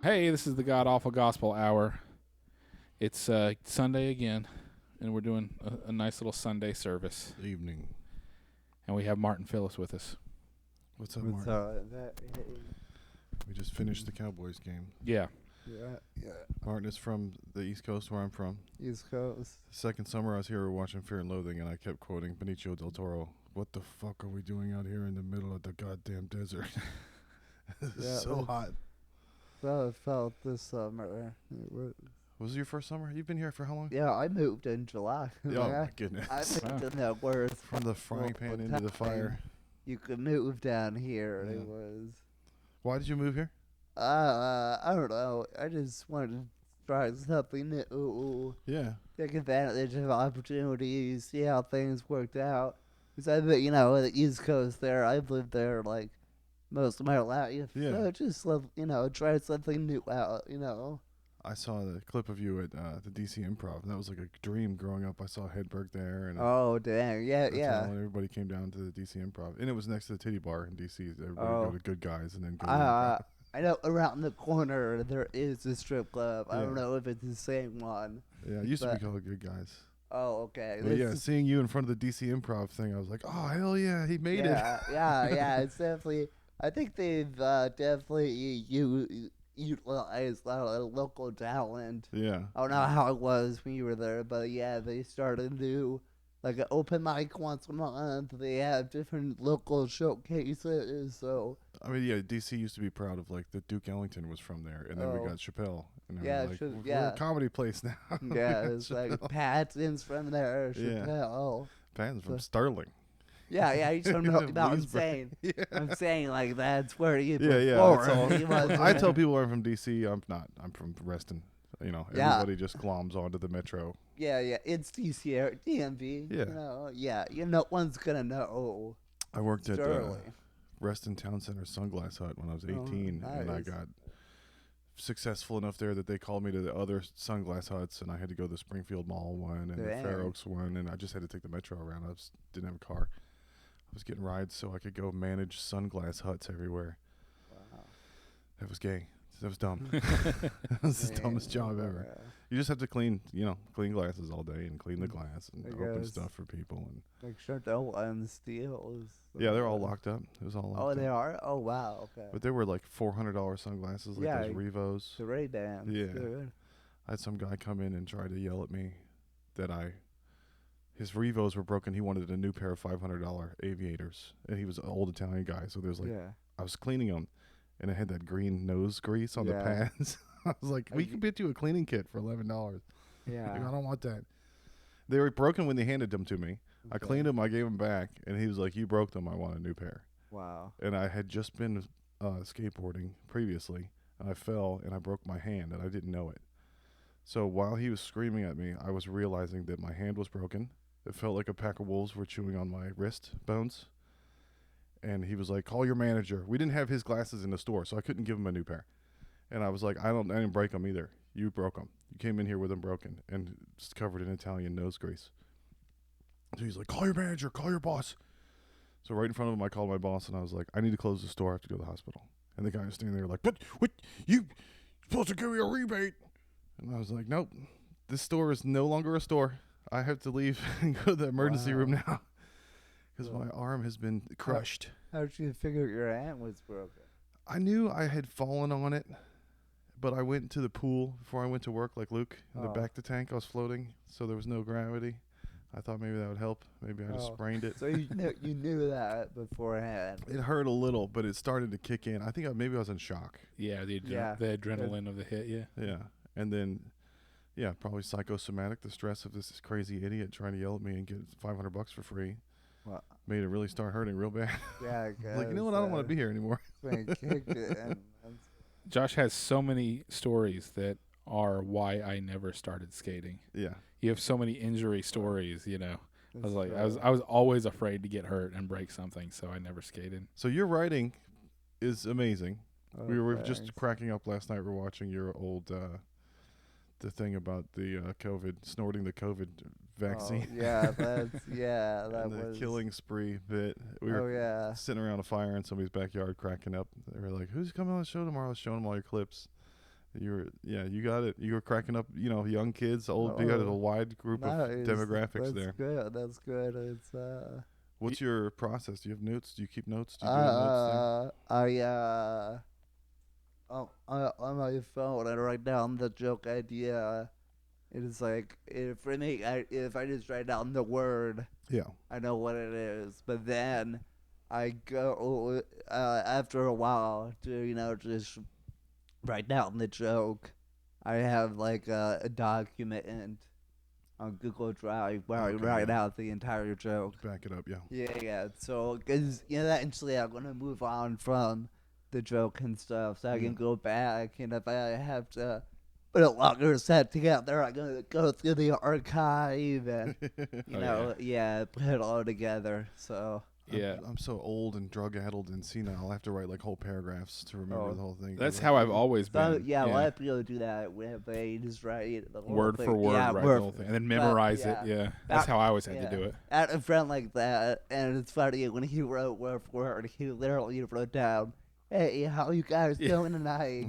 Hey, this is the God Awful Gospel Hour. It's Sunday again, and we're doing a nice little Sunday service. Evening. And we have Martin Phillips with us. What's up, What's Martin? hey. We just finished the Cowboys game. Yeah. Yeah. Martin is from the East Coast, where I'm from. East Coast. The second summer I was here, we were watching Fear and Loathing, and I kept quoting Benicio del Toro. What the fuck are we doing out here in the middle of the goddamn desert? It's Yeah, so hot. So it felt this summer. Was it your first summer? You've been here for how long? Yeah, I moved in July. Oh, my goodness. I moved Wow. in the worst. From the frying pan into the time fire. You could move down here. Yeah. It was. Why did you move here? I don't know. I just wanted to try something new. Yeah. Take advantage of opportunities. See how things worked out. Because I've been, the East Coast there. I've lived there like most of my life. Yeah. So just love, try something new out. I saw the clip of you at the DC Improv. That was like a dream growing up. I saw Hedberg there. And Oh dang! Yeah, that's yeah. when everybody came down to the DC Improv. And it was next to the titty bar in DC. Everybody Oh. go to Good Guys and then go to I know around the corner there is a strip club. I don't Yeah. know if it's the same one. Yeah, it used to But- be called Good Guys. Oh, okay. But yeah, seeing you in front of the DC Improv thing, I was like, oh, hell yeah, he made it. yeah. It's definitely. I think they've definitely utilized a lot of local talent. Yeah. I don't know how it was when you were there, but yeah, they started to do like an open mic once a month. They have different local showcases. So I mean, yeah, DC used to be proud of, like, that Duke Ellington was from there, and then we Oh. got Chappelle. And they Yeah, were like, should- we're yeah. a comedy place now. We yeah, got it's like Chappelle. Patton's from there. Yeah. Chappelle. Patton's from So- Sterling. Yeah, you don't know about I'm Leesburg. saying. Yeah. I'm saying like that's where you Yeah, perform. that's all. He wasn't- I tell people I'm from DC. I'm not. I'm from Reston. Yeah. Everybody just gloms onto the metro. Yeah, it's DC or DMV. Yeah. No one's gonna know. I worked at Sterling. Reston Town Center Sunglass Hut when I was 18, and I nice. got successful enough there that they called me to the other sunglass huts, and I had to go to the Springfield Mall one and the Dang. Fair Oaks one, and I just had to take the metro around. Didn't have a car. I was getting rides so I could go manage sunglass huts everywhere. Wow. That was gay. That was dumb. That was the dumbest job ever. You just have to clean glasses all day and clean the glass and I open guess. stuff for people. And Make sure no one steals. yeah, they're all locked up. It was all locked Oh, up. they are. Oh, wow. Okay. But they were like $400 sunglasses, like Yeah, those Revos. the Ray-Bans. Yeah. Good. I had some guy come in and try to yell at me that his Revos were broken. He wanted a new pair of $500 aviators, and he was an old Italian guy. So there's like Yeah. I was cleaning them, and it had that green nose grease on the Yeah. pads. I was like, we can get you a cleaning kit for $11. Yeah. Like, I don't want that. They were broken when they handed them to me. I Okay. cleaned them. I gave them back, and he was like, "You broke them. I want a new pair." Wow. And I had just been skateboarding previously, and I fell and I broke my hand, and I didn't know it. So while he was screaming at me, I was realizing that my hand was broken. It felt like a pack of wolves were chewing on my wrist bones. And he was like, "Call your manager." We didn't have his glasses in the store, so I couldn't give him a new pair. And I was like, I didn't break them either. You broke them. You came in here with them broken and just covered in Italian nose grease. So he's like, "Call your manager, call your boss." So right in front of him, I called my boss, and I was like, "I need to close the store. I have to go to the hospital." And the guy was standing there like, what, you supposed to give me a rebate? And I was like, "Nope, this store is no longer a store. I have to leave and go to the emergency room now because my arm has been crushed." How did you figure your hand was broken? I knew I had fallen on it, but I went to the pool before I went to work like Luke in the Oh. back to tank. I was floating, so there was no gravity. I thought maybe that would help. Maybe I just Oh. sprained it. So you knew that beforehand. It hurt a little, but it started to kick in. I think maybe I was in shock. Yeah, the Yeah. adrenaline of the hit, yeah. Yeah. And then, yeah, probably psychosomatic, the stress of this crazy idiot trying to yell at me and get $500 for free. Well, Made it really start hurting real bad. yeah, I guess. Like, you know what? I don't want to be here anymore. When it kicked it, and Josh has so many stories that are why I never started skating. Yeah. You have so many injury stories, I was it's, like, I was always afraid to get hurt and break something, so I never skated. So your writing is amazing. oh, We were thanks. just cracking up last night. We're watching your old, the thing about the COVID, snorting the COVID vaccine. Oh, yeah, that and the was killing spree bit. We Oh were yeah. sitting around a fire in somebody's backyard cracking up. They were like, "Who's coming on the show tomorrow?" I was showing them all your clips. You got it. You were cracking up, young kids, old. You had a wide group of Nice. demographics That's there. good. That's good. It's What's your process? Do you have notes? Do you keep notes? Do you do a notes on my phone I write down the joke idea. It is like for me, if I just write down the word, thing? Yeah. I know what it is. But then I go after a while to just write down the joke. I have like a document on Google Drive where I Okay, write yeah. out the entire joke. Back it up, yeah. Yeah. So, because eventually I'm gonna move on from the joke and stuff, so I can go back, and if I have to put a longer set together, I'm gonna go through the archive and put it all together. So. Yeah. I'm so old and drug-addled and senile. I have to write like whole paragraphs to remember the whole thing. That's how I've always So, been. a lot of people do that when they just write the whole Word thing. for word, yeah, write word the whole thing, and then memorize it. Yeah, that's how I always had to do it. I had a friend like that, and it's funny when he wrote word for word, he literally wrote down, "Hey, how you guys doing tonight?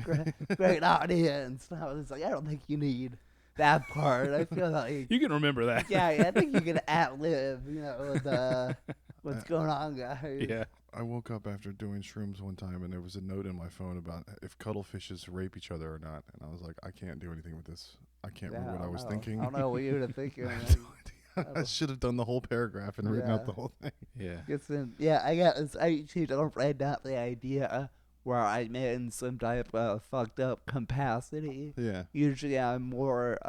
Great audience." And I was like, I don't think you need that part. I feel like You can remember that. yeah, I think you can ad-lib, the what's going on, guys. Yeah. I woke up after doing shrooms one time, and there was a note in my phone about if cuttlefishes rape each other or not. And I was like, I can't do anything with this. I can't remember what I was thinking. I don't know what you were thinking. I should have done the whole paragraph and written out the whole thing. Yeah. I guess I usually don't write down the idea where I'm in some type of fucked up capacity. Yeah. Usually I'm more,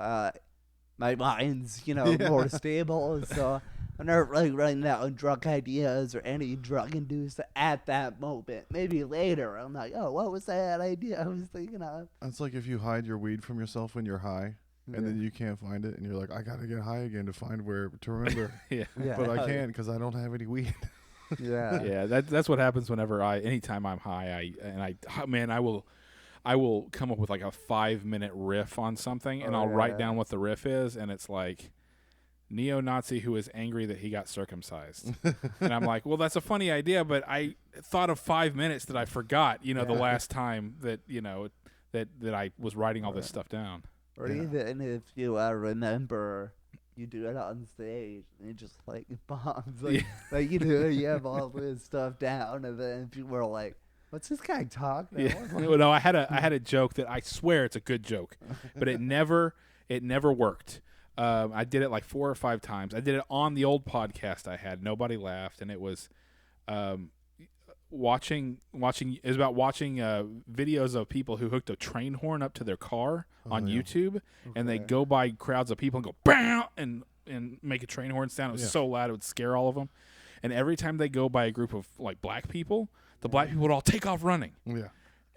my mind's, more stable, so I'm not really writing down drug ideas or any drug-induced at that moment. Maybe later, I'm like, oh, what was that idea I was thinking of? It's like if you hide your weed from yourself when you're high, and then you can't find it, and you're like, I gotta get high again to remember. Yeah. But I can't because I don't have any weed. Yeah. Yeah, that's what happens whenever anytime I'm high, I will come up with like a 5-minute riff on something, and I'll write down what the riff is, and it's like neo-Nazi who is angry that he got circumcised. And I'm like, well, that's a funny idea, but I thought of 5 minutes that I forgot, the last time that, that I was writing all this stuff down. Or even if you remember, you do it on stage, and it just like bombs. Like you have all this stuff down, and then people are like, "What's this guy talking?" Yeah. Well, no, I had a joke that I swear it's a good joke, but it never worked. I did it like 4 or 5 times. I did it on the old podcast I had. Nobody laughed, and it was watching videos of people who hooked a train horn up to their car on YouTube, and they go by crowds of people and go bam and make a train horn sound. It was so loud it would scare all of them. And every time they go by a group of like black people, the black people would all take off running. Yeah.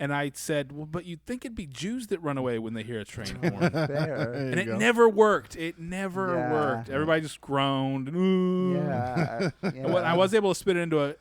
And I said, well, but you'd think it'd be Jews that run away when they hear a train horn. Fair. And it never worked. It never worked. Everybody just groaned. Ooh. Yeah. And I was able to spin it into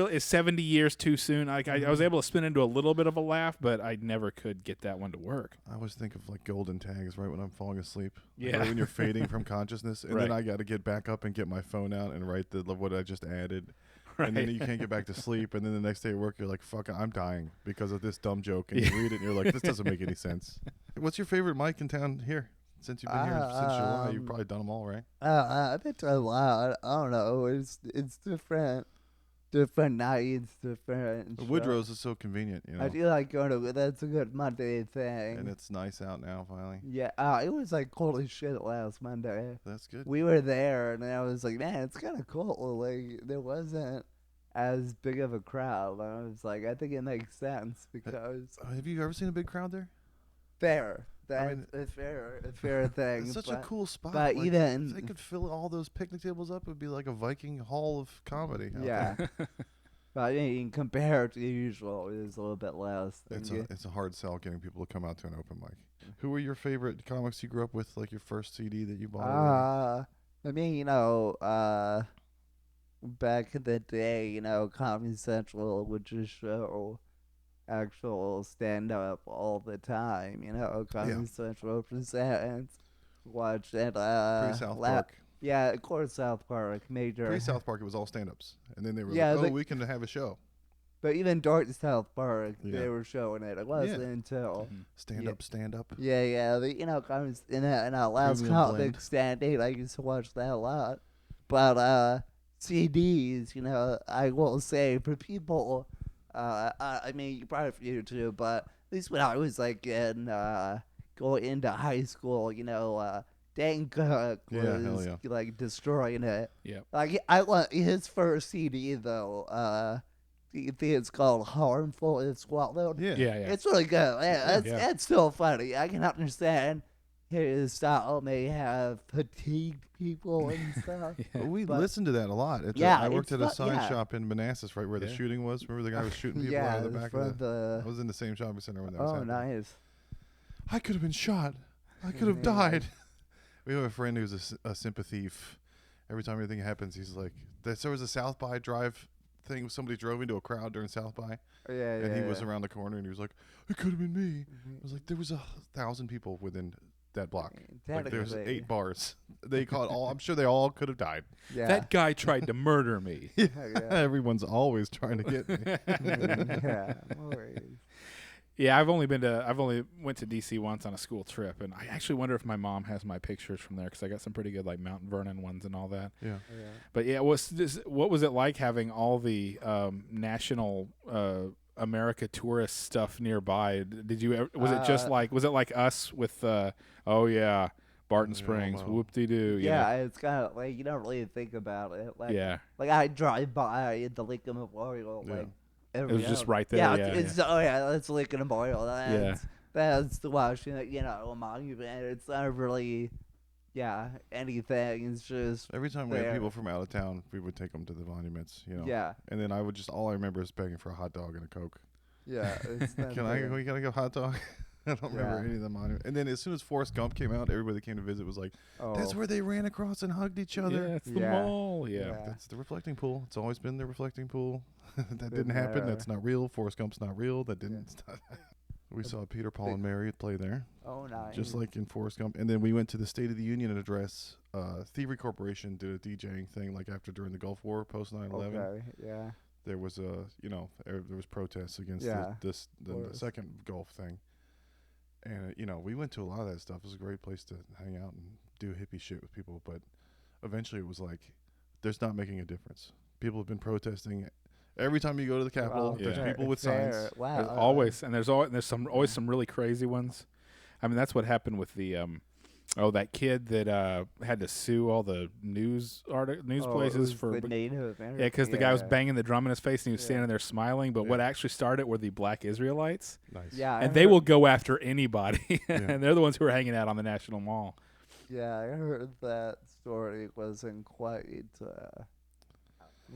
is 70 years too soon? I was able to spin into a little bit of a laugh, but I never could get that one to work. I always think of like golden tags right when I'm falling asleep. Yeah. Right when you're fading from consciousness. And then I got to get back up and get my phone out and write what I just added. Right. And then you can't get back to sleep. And then the next day at work, you're like, fuck, I'm dying because of this dumb joke. And you read it and you're like, this doesn't make any sense. What's your favorite mic in town here? Since you've been here since July, you've probably done them all, right? I've been to a lot. I don't know. It's different nights, different. Woodrow's is so convenient, I do like going to. That's a good Monday thing. And it's nice out now, finally. Yeah. It was like cold as shit last Monday. That's good. We were there, and I was like, man, it's kind of cool. Like there wasn't as big of a crowd. I was like, I think it makes sense because. Have you ever seen a big crowd there? Fair. That's a fair thing. It's such a cool spot. But like, even if they could fill all those picnic tables up, it would be like a Viking hall of comedy. Yeah. But I mean, compared to the usual, it's a little bit less. It's a hard sell getting people to come out to an open mic. Who were your favorite comics you grew up with? Like your first CD that you bought? I mean, back in the day, Comedy Central would just show actual stand-up all the time, Comedy Central presents, watch it, Pre-South Park. Yeah, of course, South Park, major. Pre-South Park, it was all stand-ups. And then they were we can have a show. But even during South Park, Yeah. they were showing it. It wasn't until Stand up. yeah, comes in that last Premium comic blend. standing. I used to watch that a lot. But CDs, I will say for people, I mean, you probably for you too, but at least when I was like going into high school, Dan Cook Yeah, hell was yeah. like destroying it. Yep. Like I want his first CD though. I think it's called Harmful and Swallowed. Yeah. Yeah. It's really good. Yeah, Yeah. that's still funny. I can understand his style may have fatigued people and stuff. But we But- listened to that a lot. I worked at a sign shop in Manassas, right where the Yeah. shooting was. Remember the guy was shooting people yeah, out of the back from of the... I was in the same shopping center when that was Oh, happening. nice. I could have been shot. I could have Yeah. died. We have a friend who's a sympathy. Every time anything happens, he's like, there was a South by drive thing. Somebody drove into a crowd during South by, and he was around the corner, and he was like, it could have been me. I was like, there was 1,000 people within that block. Like there's 8 bars. They caught all. I'm sure they all could have died. Yeah. That guy tried to murder me. yeah. Everyone's always trying to get me. yeah. No worries. Yeah, I've only went to DC once on a school trip, and I actually wonder if my mom has my pictures from there because I got some pretty good like Mount Vernon ones and all that. Yeah. But yeah, what was it like having all the national America tourist stuff nearby? Did you ever, was it like us with Barton Springs, wow. whoop-de-doo? Yeah, it's kind of like you don't really think about it. Like, Yeah. like I drive by at the Lincoln Memorial, Yeah. like It was just right there. Yeah, Yeah, that's Lincoln Memorial. That's the Washington, monument. It's not really, anything. It's just Every time we there. had people from out of town, we would take them to the monuments, yeah, And then all I remember is begging for a hot dog and a Coke. yeah. It's not We gotta go hot dog? I don't remember Yeah. any of the monuments. And then as soon as Forrest Gump came out, everybody that came to visit was like, Oh, that's where they ran across and hugged each other. Yeah, it's the Yeah. mall. Yeah. Yeah. That's the reflecting pool. It's always been the reflecting pool. That Been didn't happen. there. That's not real. Forrest Gump's not real. That didn't. We saw Peter, Paul, and Mary play there, Oh, nice. just like in Forrest Gump. And then we went to the State of the Union address. Thievery Corporation did a DJing thing, like during the Gulf War, post 9/11. Okay, yeah. There was there was protests against Yeah, the course. second Gulf thing. And we went to a lot of that stuff. It was a great place to hang out and do hippie shit with people. But eventually, it was like, there's not making a difference. People have been protesting. Every time you go to the Capitol, Wow, there's Yeah. people with fair. signs. Wow. There's always always some really crazy ones. I mean, that's what happened with the that kid that had to sue all the news places for the Native American. because the guy was banging the drum in his face and he was standing there smiling. But what Yeah. actually started were the Black Israelites, Nice. Yeah, I and they heard- will go after anybody, Yeah. and they're the ones who are hanging out on the National Mall. Yeah, I heard that story wasn't quite the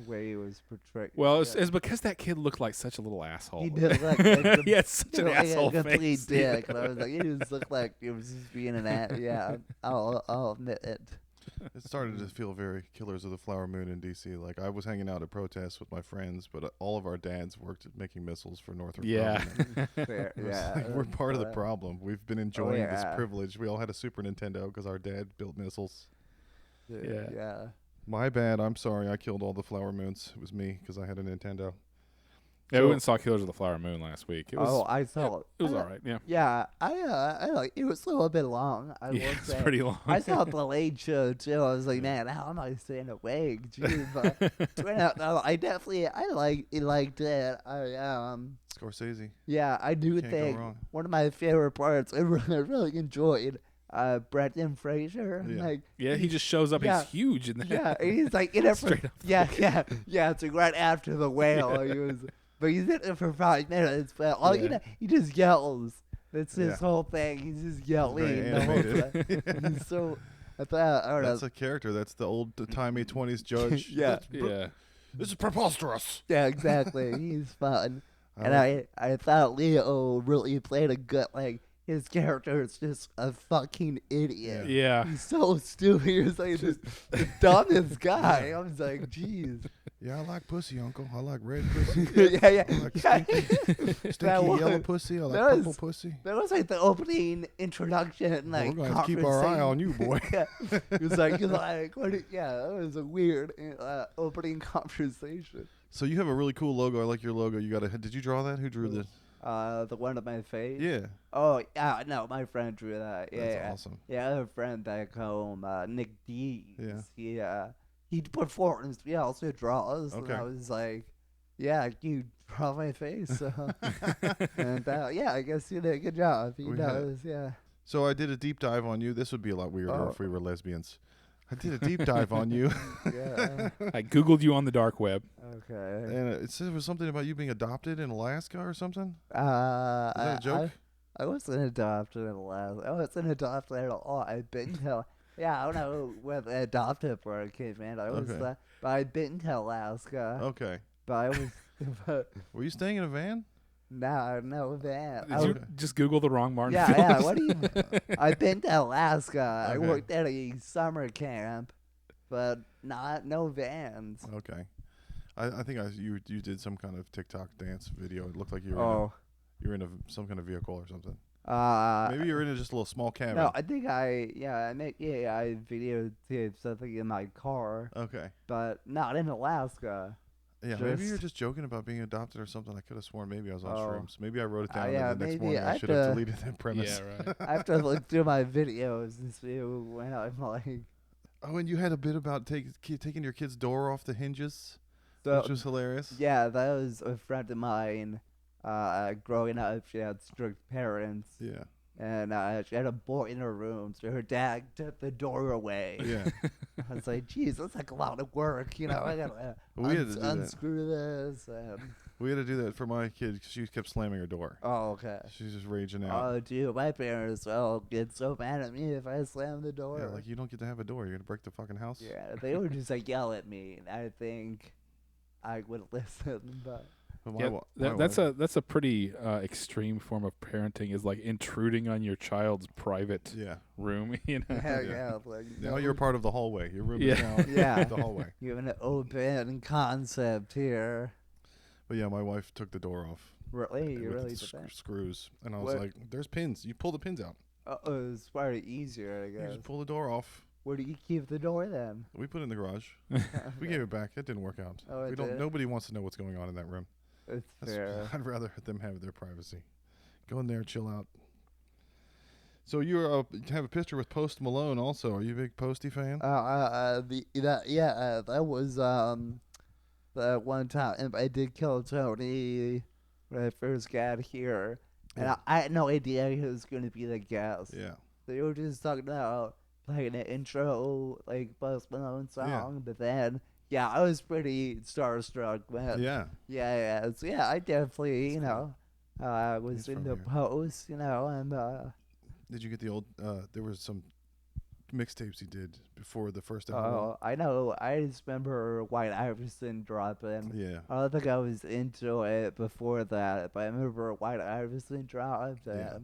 way he was portrayed. Well, yeah. it's because that kid looked like such a little asshole. He did look like He had such an asshole a complete face. dick, and I was like, he just looked like he was just being an ass. Yeah, I'll admit it. It started to feel very Killers of the Flower Moon in D.C. Like, I was hanging out at protests with my friends, but all of our dads worked at making missiles for Northrop Yeah. Grumman. Fair, It was yeah, like, we're part of the but- problem. We've been enjoying this yeah. privilege. We all had a Super Nintendo because our dad built missiles. Yeah. yeah. My bad. I'm sorry. I killed all the flower moons. It was me because I had a Nintendo. Yeah, So- we went and saw Killers of the Flower Moon last week. It was I saw it. it was I- all right. Yeah, Yeah, I like it was a little bit long. I yeah, will it's say. pretty long. I saw the late show too. I was like, man, how am I staying awake? Jeez, but turned out, no, I liked it. Scorsese. Yeah, I do Can't go think wrong. one of my favorite parts. I really enjoyed Brendan Fraser. Yeah. Like, Yeah, he just shows up. Yeah. He's huge in that. yeah, he's like in it for Straight up. yeah. It's like right after the whale. But he's in it for 5 minutes. But all Yeah. he just yells. That's his Yeah. whole thing. He's just yelling Very the whole animated. time. He's so. I thought I don't know. That's a character. That's the old timey 20s judge. Yeah. Yeah. This is preposterous. Yeah, exactly. He's fun. And like- I thought Leo really played a good, like, his character is just a fucking idiot. Yeah. He's so stupid. He's like just the dumbest guy. I was like, jeez. Yeah, I like pussy, uncle. I like red pussy. yeah. I like yeah. stinky yellow was- pussy. I like that was- purple pussy. That was like the opening introduction, Well, like we're gonna have to keep our eye conversation. on you, boy. Yeah. He was like, what? Yeah, that was a weird opening conversation. So you have a really cool logo. I like your logo. Did you draw that? Who drew this? The one on my face. Yeah. Oh yeah, no, my friend drew that. Yeah, That's yeah. awesome. Yeah, I have a friend back home, Nick Dees. Yeah. He performs. He also draws. Okay. And I was like, yeah, you draw my face. So. And yeah, I guess you did a good job. He knows. Yeah. So I did a deep dive on you. This would be a lot weirder if we were lesbians. I did a deep dive on you. Yeah. I Googled you on the dark web. Okay. And it said it was something about you being adopted in Alaska or something. Is that that a joke? I wasn't adopted in Alaska. I wasn't adopted at all. I've been to, I don't know where the adopted part came in. But I've been to Alaska. Okay. But I was, Were you staying in a van? no van. Did you just Google the wrong Martin Yeah, Phillips? yeah. What do you? I've been to Alaska. I Okay. worked at a summer camp, but no vans. Okay. I think you did some kind of TikTok dance video. It looked like you were in some kind of vehicle or something. Maybe you were in just a little small cabin. No, I think I videotaped something in my car, Okay. but not in Alaska. Yeah, maybe you're just joking about being adopted or something. I could have sworn maybe I was on shrooms. Maybe I wrote it down and the next morning I should have deleted that premise. Yeah, right. I have to look through my videos and see when I'm like. Oh, and you had a bit about taking your kid's door off the hinges, So, which was hilarious. yeah, that was a friend of mine. Growing up, she had strict parents. Yeah. And she had a boy in her room, so her dad took the door away. Yeah. I was like, geez, that's like a lot of work, I gotta We had to do that. unscrew this. And We had to do that for my kid because she kept slamming her door. oh, okay. She's just raging out. Oh, dude, my parents get so mad at me if I slam the door. Yeah, like you don't get to have a door. You're gonna break the fucking house. Yeah, they would just yell at me, and I think I would listen, but. But that's a pretty extreme form of parenting, is like intruding on your child's private room. Yeah, like, now you're part of the hallway. Your room Yeah. is now the hallway. You have an open concept here. But yeah, my wife took the door off. Really? You with really the did that? screws, and I was like, "There's pins. You pull the pins out. It's probably easier, I You guess. just pull the door off." Where do you keep the door then? We put it in the garage. We gave it back. It didn't work out. Oh, it did? Nobody wants to know what's going on in that room. It's fair. I'd rather them have their privacy. Go in there, chill out. So you have a picture with Post Malone also. Are you a big Posty fan? That was the one time I did kill Tony when I first got here, and I had no idea he was going to be the guest. Yeah. They were just talking about playing an intro like Post Malone song, but then. Yeah, I was pretty starstruck, man. Yeah. So I definitely, was in the Post, and Did you get the old? There was some mixtapes he did before the first album. Oh, I know. I just remember White Iverson dropping. Yeah. I don't think I was into it before that, but I remember White Iverson dropped. Yeah.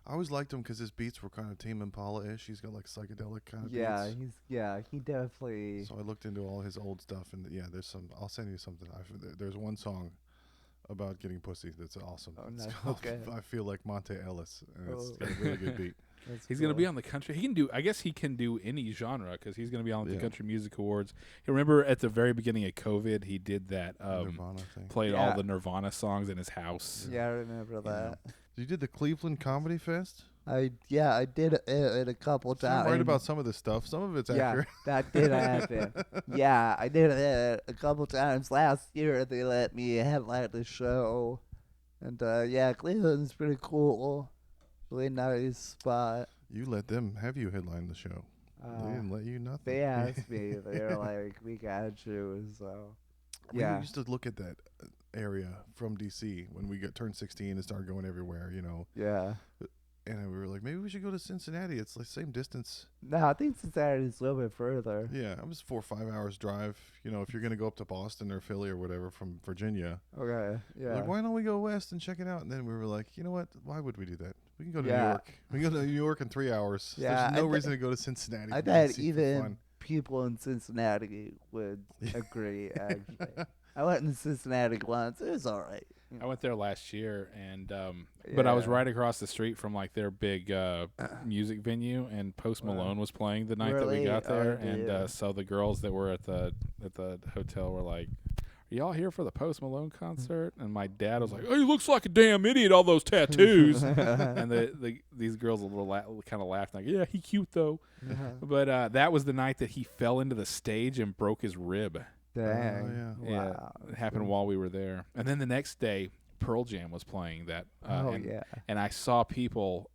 I always liked him because his beats were kind of Tame Impala-ish. He's got like psychedelic kind of beats. He definitely. So I looked into all his old stuff, and there's some. I'll send you something. There's one song about getting pussy that's awesome. Oh, It's nice. called Okay. I Feel Like Monte Ellis, and it's got a really good beat. He's going to be on the country. He can do. I guess he can do any genre because he's going to be on the Country Music Awards. You remember at the very beginning of COVID, he did that. Nirvana thing. Played all the Nirvana songs in his house. Yeah, I remember that. You did the Cleveland Comedy Fest? I did it a couple times. I'm right about some of this stuff. Some of it's accurate. That did happen. Yeah, I did it a couple times last year. They let me headline the show, and Cleveland's pretty cool. Really nice spot. You let them have you headline the show. They didn't let you nothing. They asked me. They were like, "We got you." So We used to look at that area from DC when we turned 16 and started going everywhere, Yeah. And we were like, maybe we should go to Cincinnati. It's the same distance. No, I think Cincinnati's a little bit further. Yeah, it was 4 or 5 hours drive. If you're gonna go up to Boston or Philly or whatever from Virginia. Okay. Yeah. Like, why don't we go west and check it out? And then we were like, you know what? Why would we do that? We can go to New Yeah. York. We can go to New York in 3 hours. Yeah, There's no reason to go to Cincinnati. I for bet DC for even fun. people in Cincinnati would agree. Actually, I went in Cincinnati once. It was all right. I went there last year, and but I was right across the street from like their big music venue, and Post Malone was playing the night that we got there, and so the girls that were at the hotel were like, "Are y'all here for the Post Malone concert?" And my dad was like, "Oh, he looks like a damn idiot. All those tattoos." And these girls a little kind of laughed like, "Yeah, he cute though." But that was the night that he fell into the stage and broke his rib. Dang. yeah. Yeah, Wow. it happened while we were there. And then the next day, Pearl Jam was playing that. And I saw people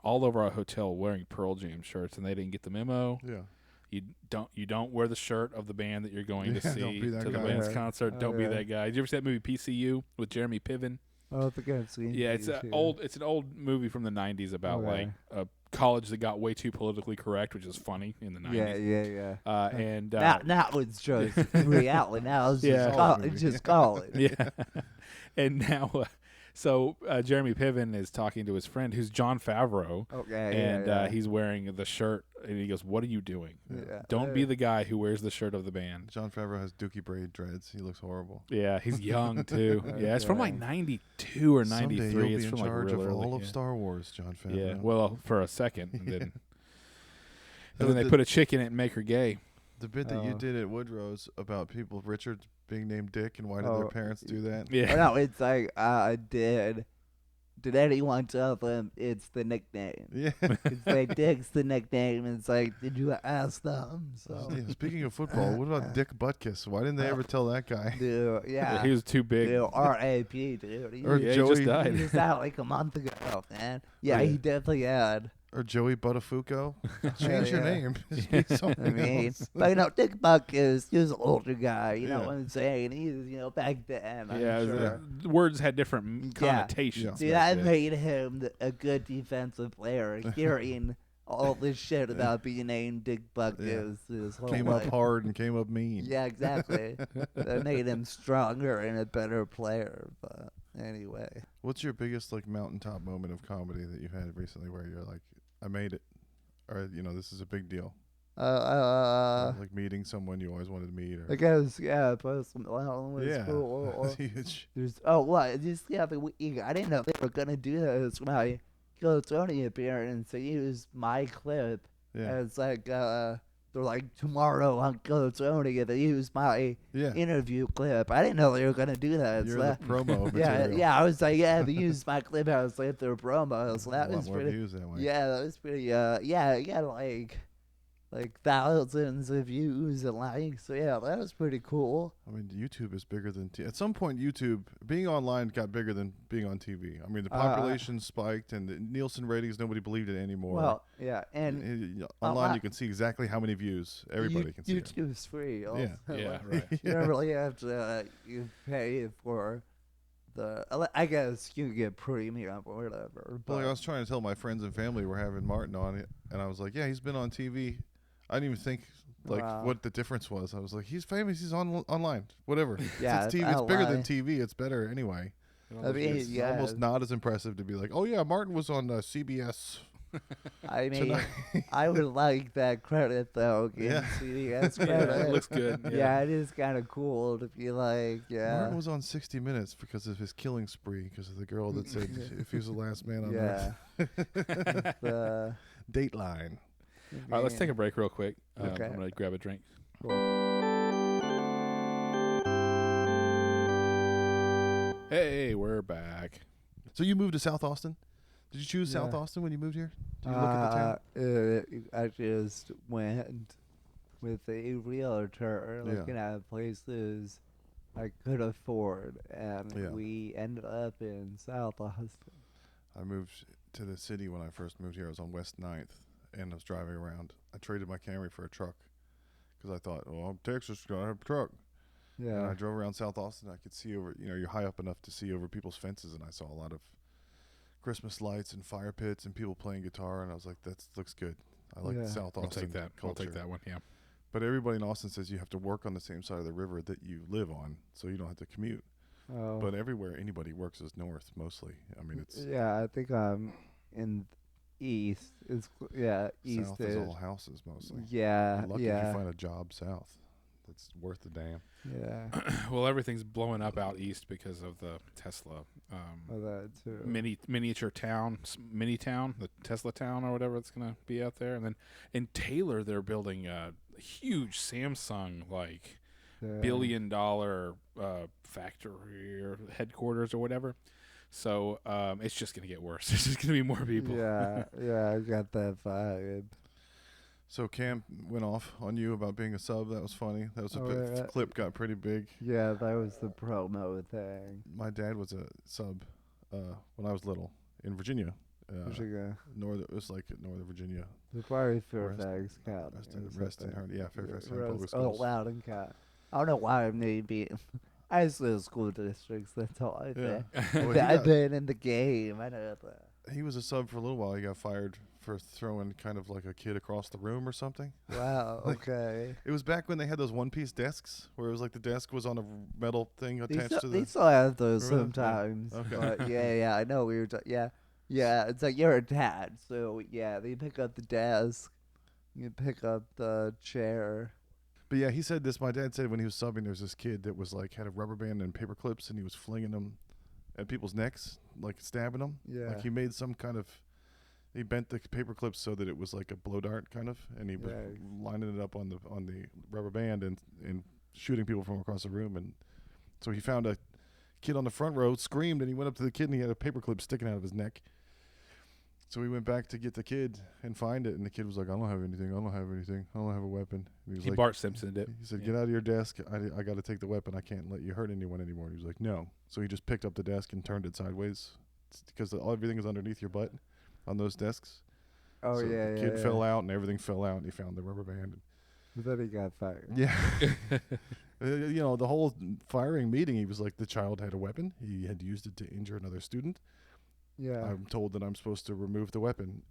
all over our hotel wearing Pearl Jam shirts, and they didn't get the memo. Yeah. You don't wear the shirt of the band that you're going to Yeah, see don't be that to the guy. band's concert. Oh, Don't be yeah. that guy. Did you ever see that movie PCU with Jeremy Piven? I don't think I've seen Yeah, it's these an two. old movie from the 90s about Okay. like a college that got way too politically correct, which is funny in the 90s. Yeah. And Now it's just reality. Now it's Yeah. just college. yeah. And now, so Jeremy Piven is talking to his friend who's John Favreau, Okay. and he's wearing the shirt, and he goes, "What are you doing? Yeah. Don't be the guy who wears the shirt of the band." John Favreau has dookie braid dreads. He looks horrible. Yeah, he's young too. Yeah, it's from like 92 or Someday 93. you'll It's be in from like charge real of early. all of Yeah. Star Wars, John Favreau. Yeah, well, for a second, and then, So and then they the- put a chick in it and make her gay. The bit that you Oh. did at Woodrow's about people, Richard being named Dick, and why did their Oh, parents do that? Yeah, No, it's like did anyone tell them it's the nickname? Yeah. It's like Dick's the nickname. And it's like, did you ask them? So, Yeah, speaking of football, what about Dick Butkus? Why didn't they ever tell that guy? dude, yeah. he was too big. Dude, R.A.P. Dude. He Or Yeah, he Joey just died. was out like a month ago, man. Yeah, Yeah. he definitely had. or Joey Buttafuoco? Change your Yeah. name. Just be something I mean, else. but Dick Buck is he was an older guy. You know Yeah. what I'm saying? He was, back then. I'm Yeah, sure. the words had different Yeah. connotations. See, back that then. made him a good defensive player. Hearing all this shit about being named Dick Buck Yeah. his whole Came up life. hard and came up mean. Yeah, exactly. That made him stronger and a better player. But anyway, What's your biggest like mountaintop moment of comedy that you've had recently where you're like, I made it, or this is a big deal? Like meeting someone you always wanted to meet, or I guess Post Malone was yeah, cool. Or that's huge. there's just the other week. I didn't know they were gonna do this. My Tony appearance. They used my clip Yeah, as like they're like tomorrow on Tony, and they used my yeah. interview clip. I didn't know they were gonna do that. You're So the promo yeah, material. yeah. I was like, yeah, they used my clip. I was like, their promo. So A that lot was more pretty. views that way. Yeah, that was pretty. Yeah, it got like thousands of views and likes. So yeah, that was pretty cool. I mean, YouTube is bigger than at some point. YouTube being online got bigger than being on TV. I mean, the population spiked, and the Nielsen ratings, nobody believed it anymore. Well, yeah, and Online, you can see exactly how many views everybody can see. it. YouTube's free. Also. Yeah. Yeah, Like, right. You don't really have to you pay for the. I guess you get premium or whatever. But like, I But was trying to tell my friends and family we're having Martin on it, and I was like, "Yeah, he's been on TV." I didn't even think Wow. what the difference was. I was like, "He's famous. He's online. Whatever. Yeah, it's TV. I It's bigger than lie. TV. It's better anyway." I mean, It's yeah. almost not as impressive to be like, "Oh yeah, Martin was on CBS." I mean, tonight." I would like that credit though. Yeah. CBS Yeah, credit. it looks good. Yeah, it is kind of cool to be like, Martin was on 60 Minutes because of his killing spree, because of the girl that said if he was the last man on yeah. earth. Dateline. All right, let's take a break real quick. Okay. I'm gonna grab a drink. Hey, we're back. So you moved to South Austin? Did you choose South Yeah. Austin when you moved here? Did you look at the town? I just went with a realtor Yeah. looking at places I could afford, and Yeah. we ended up in South Austin. I moved to the city when I first moved here. I was on West 9th, and I was driving around. I traded my Camry for a truck because I thought, well, Texas is going to have a truck. And I Yeah, drove around South Austin. I could see over, you're high up enough to see over people's fences, and I saw a lot of Christmas lights and fire pits and people playing guitar, and I was like, that looks good. I like Yeah. the South I'll Austin take that. culture. I'll take that one. Yeah. But everybody in Austin says you have to work on the same side of the river that you live on, so you don't have to commute. oh. But everywhere anybody works is north, mostly. I mean, it's yeah. I think I'm in east. East south is is all houses mostly. yeah, You're lucky if yeah, you find a job south. That's worth the damn. yeah. Well, everything's blowing up out east because of the Tesla Oh, that too. miniature town, mini town, the Tesla town or whatever it's gonna be out there. And then in Taylor, they're building a huge Samsung billion-dollar factory or headquarters or whatever. So it's just going to get worse. There's just going to be more people. Yeah, I got that vibe. So Cam went off on you about being a sub. That was funny. That was yeah. clip got pretty big. Yeah, that was the promo thing. My dad was a sub when I was little in Virginia. Michigan. It was like Northern Virginia. The probably Fairfax County. Reston, Fairfax County Public Oh, Schools. Loudon County. I don't know why I'm maybe. I just live school districts. That's all I think. Well, I've been in the game. I know that. he was a sub for a little while. He got fired for throwing kind of like a kid across the room or something. Wow. Okay. It was back when they had those one-piece desks where it was like the desk was on a metal thing attached to the. They still have those Remember sometimes. Okay. But yeah, I know we were. Yeah. It's like you're attached. So yeah, they pick up the desk. You pick up the chair. But yeah, he said this. My dad said when he was subbing, there's this kid that was like had a rubber band and paper clips, and he was flinging them at people's necks, like stabbing them. Yeah. Like he made some kind of. He bent the paper clips so that it was like a blow dart kind of, and he was lining it up on the rubber band and shooting people from across the room. And so he found a kid on the front row, screamed, and he went up to the kid and he had a paper clip sticking out of his neck. So we went back to get the kid and find it, and the kid was like, I don't have anything. I don't have a weapon. And He Bart Simpsoned it. He said, get out of your desk. I got to take the weapon. I can't let you hurt anyone anymore. And he was like, no. So he just picked up the desk and turned it sideways because everything is underneath your butt on those desks. Oh, so yeah, the kid fell out and everything fell out, and he found the rubber band. But then he got fired. Yeah. The whole firing meeting, he was like, the child had a weapon. He had used it to injure another student. Yeah. I'm told that I'm supposed to remove the weapon,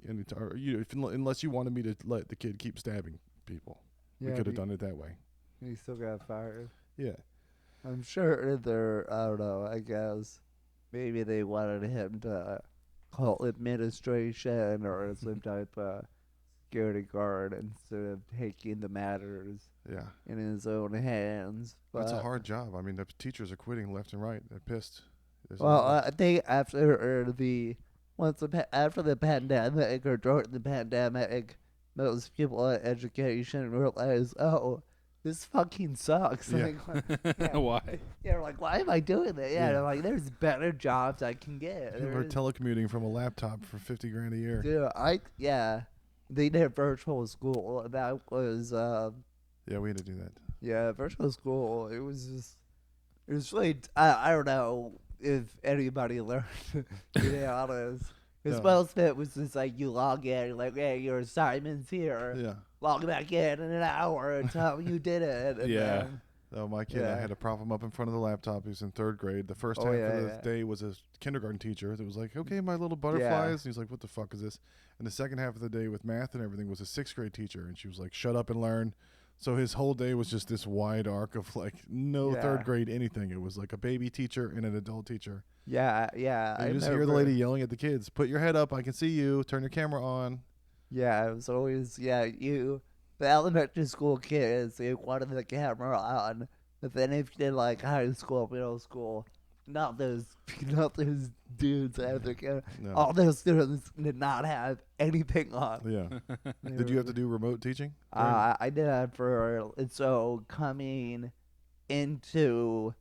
unless you wanted me to let the kid keep stabbing people. We could have done it that way. He still got fired. Yeah. I'm sure I don't know, I guess maybe they wanted him to call administration or some type of security guard instead of taking the matters in his own hands. But That's a hard job. I mean, the teachers are quitting left and right. They're pissed. I think after the pandemic or during the pandemic, most people in education realized, oh, this fucking sucks. Yeah. Why? Yeah, like, why am I doing that? Yeah, they're like, there's better jobs I can get. People are telecommuting from a laptop for $50,000 a year. Dude, they did virtual school. That was yeah, we had to do that. Yeah, virtual school. It was really. I don't know if anybody learned. To be honest, because most of it was just like you log in, you're like, hey, your assignment's here. Yeah. Log back in an hour and tell me you did it. And Yeah. Oh, my kid, I had to prop him up in front of the laptop. He was in 3rd grade. The first half of the day was a kindergarten teacher that was like, okay, my little butterflies. And he's like, what the fuck is this? And the second half of the day with math and everything was a 6th grade teacher. And she was like, shut up and learn. So his whole day was just this wide arc of like no 3rd grade anything. It was like a baby teacher and an adult teacher. Yeah. And you just hear the lady yelling at the kids, put your head up, I can see you, turn your camera on. Yeah, it was always, the elementary school kids, they wanted the camera on. But then if you did like high school, middle school, not those dudes that have their camera. No. All those students did not have anything on. Yeah. Did you have to do remote teaching? I did that so coming into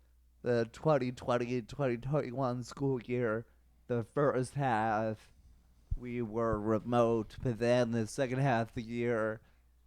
the 2020-2021 school year, the first half we were remote, but then the second half of the year,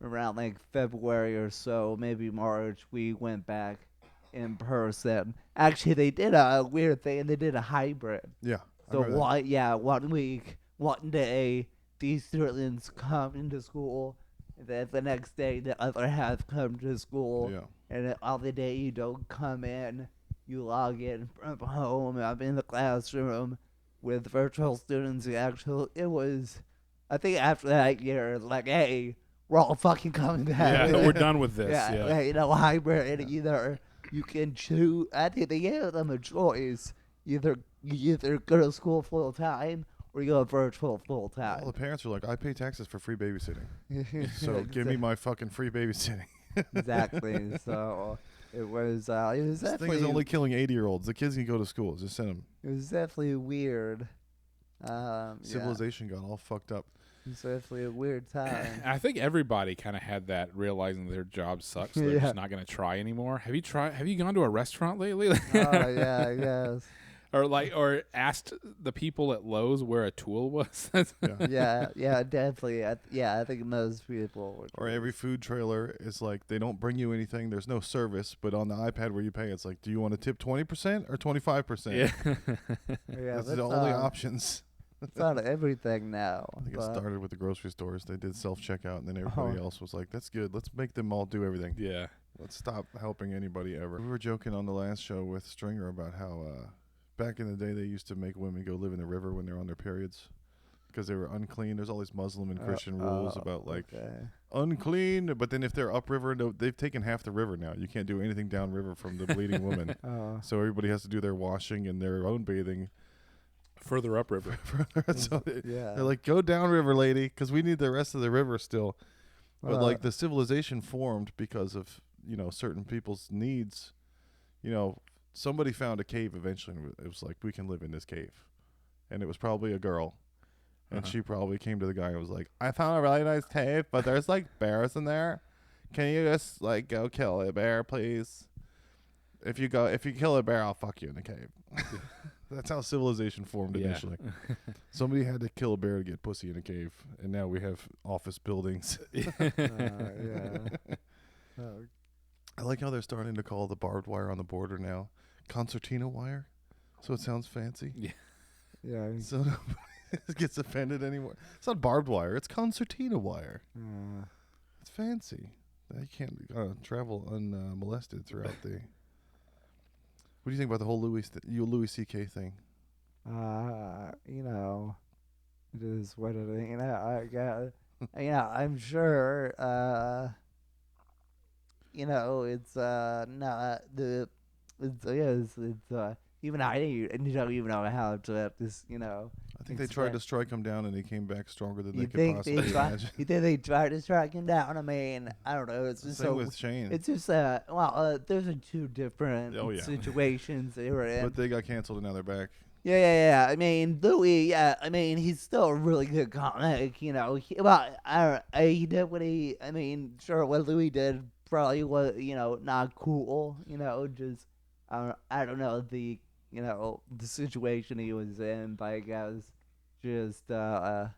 around like February or so, maybe March, we went back in person. Actually, they did a weird thing. They did a hybrid. Yeah. So 1 week, 1 day, these students come into school, and then the next day the other half come to school. Yeah. And the other day you don't come in, you log in from home. I'm in the classroom with virtual students. It was, I think after that year, like, hey, we're all fucking coming back. Yeah, we're done with this. Yeah. Hybrid, either you can choose. I think they gave them a choice. You either go to school full time or you go virtual full time. All the parents are like, I pay taxes for free babysitting. So give me my fucking free babysitting. Exactly. So it was This thing is only killing 80-year-olds. The kids can go to school. Just send them. It was definitely weird. Yeah. Civilization got all fucked up. It's definitely a weird time. I think everybody kind of had that, realizing their job sucks, so they're Yeah. just not going to try anymore. Have you gone to a restaurant lately? Oh yeah, I guess. or asked the people at Lowe's where a tool was? Yeah, definitely. I think most people would. Or every food trailer is like, they don't bring you anything. There's no service, but on the iPad where you pay, it's like, do you want to tip 20% or 25%? Yeah. Yeah, That's the only options. It's on everything now. I think it but- started with the grocery stores. They did self-checkout, and then everybody else was like, that's good. Let's make them all do everything. Yeah. Let's stop helping anybody ever. We were joking on the last show with Stringer about how back in the day they used to make women go live in the river when they're on their periods because they were unclean. There's all these Muslim and Christian rules about like unclean, but then if they're upriver, they've taken half the river now. You can't do anything downriver from the bleeding woman. So everybody has to do their washing and their own bathing Further upriver. so they're like, go downriver, lady, because we need the rest of the river still. But like the civilization formed because of certain people's needs. Somebody found a cave eventually, and it was like, we can live in this cave, and it was probably a girl, and she probably came to the guy and was like, I found a really nice cave, but there's like bears in there. Can you just like go kill a bear, please? If you kill a bear, I'll fuck you in the cave. That's how civilization formed initially. Somebody had to kill a bear to get pussy in a cave, and now we have office buildings. I like how they're starting to call the barbed wire on the border now concertina wire, so it sounds fancy. Yeah. So nobody gets offended anymore. It's not barbed wire; it's concertina wire. It's fancy. You can't travel unmolested throughout the. What do you think about the whole Louis C.K. thing? It is what it is. I got. I'm sure. It's not the. It's even I don't even know how to just I think they tried to strike him down, and he came back stronger than they You could think possibly imagine. you think they tried to strike him down? I mean, I don't know. It's just Same with Shane. It's just those are two different situations they were in. But they got canceled, and now they're back. Yeah. I mean, Louis. I mean, he's still a really good comic. He did what he. I mean, sure, what Louis did probably was not cool. Just I don't know the the situation he was in, but I guess just I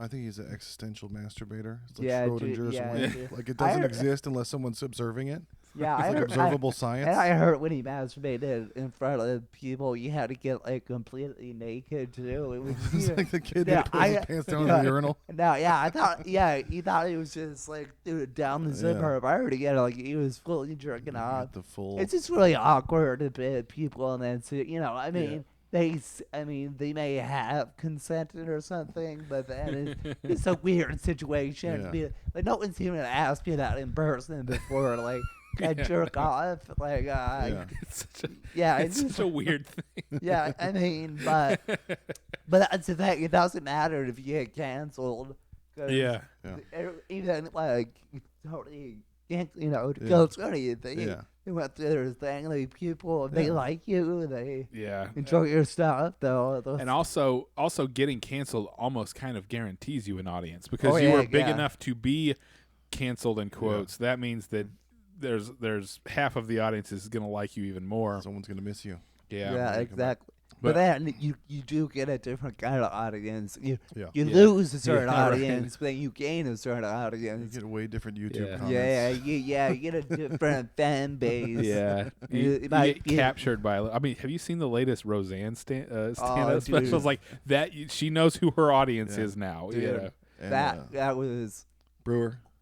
think he's an existential masturbator. It's like Yeah, Schrodinger's wave. Like it doesn't exist unless someone's observing it. Yeah, It's I like heard, observable science. And I heard when he masturbated in front of people, you had to get like completely naked too. It was It's like the kid Yeah, that pulls his pants down in the urinal. No, yeah, I thought, he thought he was just like down the zipper. But I heard again, like he was fully jerking off. The full. It's just really awkward to be people, and then I mean. They may have consented or something, but then it's a weird situation. Yeah. Like no one's even asked me that in person before. Like, I jerk off. Like, It's such a weird thing. Yeah, I mean, but that's the thing. It doesn't matter if you get canceled. Yeah. Even like totally, go through anything. Yeah. They went through their thing. Like people, they like you. They enjoy your stuff, though. And also getting canceled almost kind of guarantees you an audience because you are big enough to be canceled in quotes. That means that there's half of the audience is going to like you even more. Someone's going to miss you. Yeah, exactly. But then you do get a different kind of audience. You lose a certain audience, but then you gain a certain audience. You get way different YouTube comments. You get a different fan base. Yeah, you get captured by. I mean, have you seen the latest Roseanne stand-up specials? Like that, she knows who her audience is now. Dude, And, that was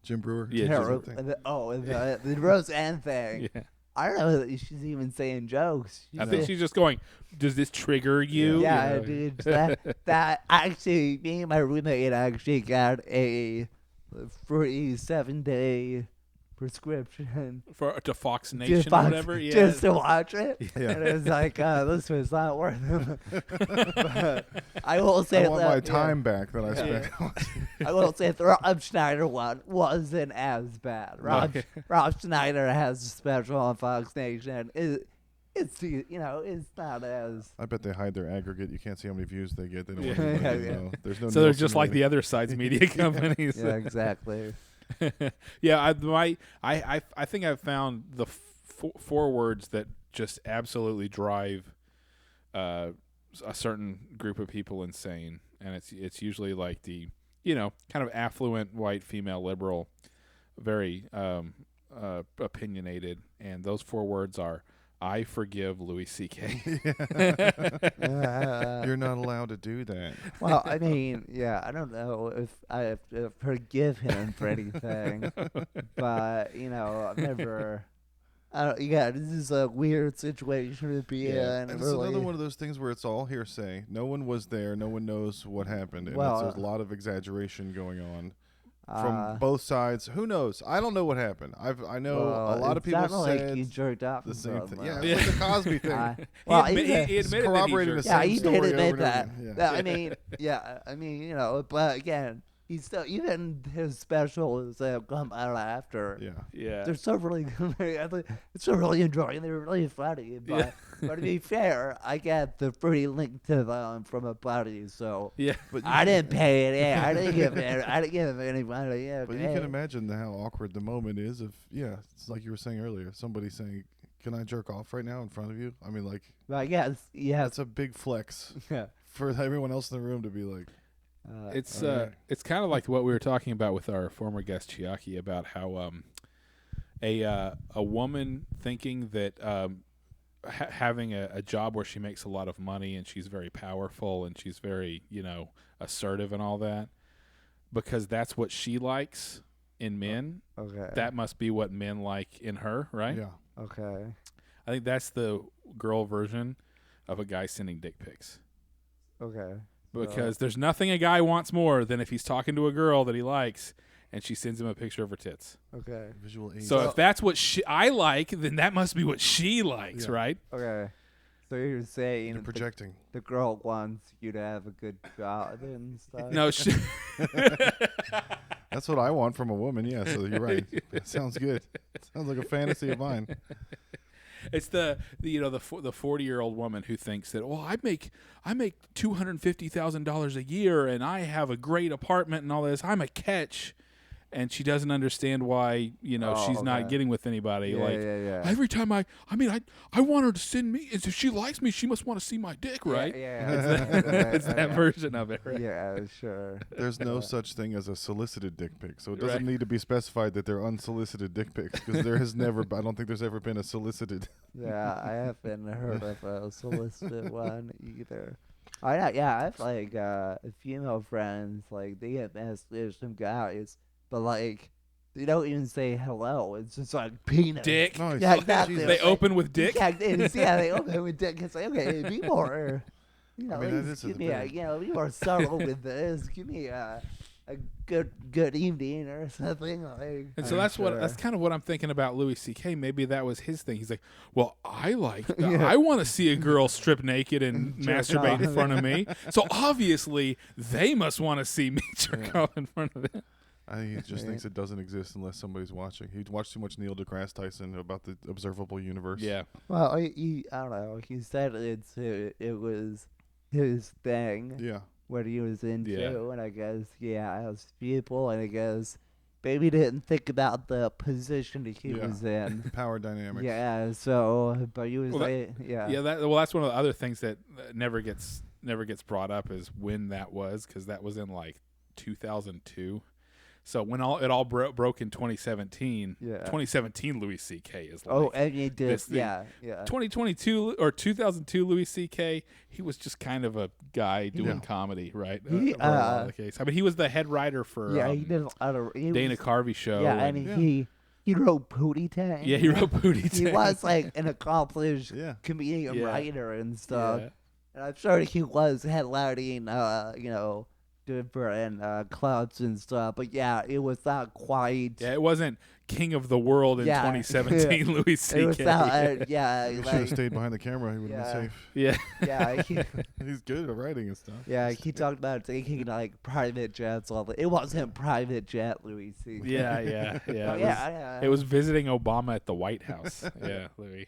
Jim Brewer. Yeah, terrible. The Roseanne thing. Yeah. I don't know that she's even saying jokes. I think she's just going, does this trigger you? Yeah, dude. That actually, me and my roommate actually got a free 7-day prescription to Fox Nation or whatever. Yeah. Just to watch it. Yeah. And it was like, this was not worth it. But I will say I want my time back that I spent. I will say the Rob Schneider one wasn't as bad. Rob Schneider has a special on Fox Nation. it's it's not as I bet they hide their aggregate. You can't see how many views they get. They don't Yeah. want anybody to Yeah. know. There's no. So they're Nielsen just like rating. the other side's media companies. yeah, exactly. Yeah, I think I've found the four words that just absolutely drive a certain group of people insane, and it's usually like the kind of affluent white female liberal, very opinionated, and those four words are I forgive Louis C.K. You're not allowed to do that. Well, I mean, yeah, I don't know if I have to forgive him for anything, but I've never. I don't. Yeah, this is a weird situation to be in. And it's Really. another one of those things where it's all hearsay. No one was there. No one knows what happened. And Well, there's a lot of exaggeration going on Uh, from both sides. Who knows? I don't know what happened. I know well, a lot of people it's not said like he jerked off the same thing. Yeah, Yeah. it's like the Cosby thing. Well, he even- admitted It's that he corroborating the jerked Yeah, same he story did over admit and that. over again. That- I mean, but again, he's still even his specials that come out after. Yeah. Yeah. They're so really it's so really enjoying. They're really funny. But but to be fair, I got the free link to them from a buddy, so Yeah. But I didn't pay it. Yeah, I didn't give him any money. Yeah, But you can imagine how awkward the moment is if, it's like you were saying earlier, somebody saying, "Can I jerk off right now in front of you?" I mean, like, But yes, that's a big flex yeah. for everyone else in the room to be like, It's Okay. it's kind of like what we were talking about with our former guest Chiaki about how a woman thinking that having a job where she makes a lot of money and she's very powerful and she's very assertive and all that, because that's what she likes in men, Okay. that must be what men like in her, right? yeah. Okay. I think that's the girl version of a guy sending dick pics. Okay. Because there's nothing a guy wants more than if he's talking to a girl that he likes and she sends him a picture of her tits. Okay. Visual aids. So if that's what I like, then that must be what she likes, Yeah. right? Okay. So you're saying You're projecting. the girl wants you to have a good job and stuff? No, she, That's what I want from a woman. Yeah, so you're right. That sounds good. Sounds like a fantasy of mine. it's the 40-year-old woman who thinks that, well, I make $250,000 a year and I have a great apartment and all this. I'm a catch. And she doesn't understand why, she's not okay. getting with anybody. Yeah, like yeah. every time I want her to send me. If she likes me, she must want to see my dick, right? Yeah. It's that version of it, right? Yeah, sure. There's no such thing as a solicited dick pic, so it doesn't Right. need to be specified that they're unsolicited dick pics because there has never. I don't think there's ever been a solicited. Yeah, I haven't heard of a solicited one either. I have like female friends, like they get messages from guys, but like they don't even say hello. It's just like penis. Dick. Nice. Yeah, exactly. They open with dick. Yeah, they open with dick. It's like, okay, be more. I mean, that is give a me a, bit- be more subtle with this. Give me a good evening or something like. And so I'm that's sure. that's kind of what I'm thinking about Louis C.K. Maybe that was his thing. He's like, well, I Yeah. I want to see a girl strip naked and Jerk masturbate in off. front of me. So obviously they must want to see me jerk Yeah. off in front of them. I think he just Yeah. thinks it doesn't exist unless somebody's watching. He watched too much Neil deGrasse Tyson about the observable universe. Yeah. Well, I don't know. He said it was his thing. Yeah. What he was into, Yeah. and I guess as people, and I guess maybe didn't think about the position that he Yeah. was in. Power dynamics. Yeah, so but he was Well, like, Yeah. That's one of the other things that never gets brought up is when that was, because that was in like 2002. So when it all broke in 2017, Yeah. 2017 Louis C.K. is like, oh, and he did, this thing. yeah. 2022 or 2002 Louis C.K. he was just kind of a guy doing Yeah. comedy, right? He, for a lot of the case. I mean, he was the head writer for Yeah, he did a lot of. He Dana was, Carvey show. yeah, and Yeah. he wrote Pootie Tang. yeah, he wrote Booty He Tang. was like an accomplished Yeah. comedian Yeah. writer and stuff. Yeah. And I'm sure he was headlining, different clubs and stuff. But yeah, it was not quite. Yeah, it wasn't King of the World in Yeah. 2017 Louis It was C.K. not. Yeah, He should like, have stayed behind the camera. He would have Yeah. been safe. yeah. yeah, He's good at writing and stuff. yeah. He talked about taking like private jets. All the, it wasn't private jet, Louis C. Yeah, yeah, yeah. Oh, It was- yeah. It was visiting Obama at the White House. Yeah, Louis.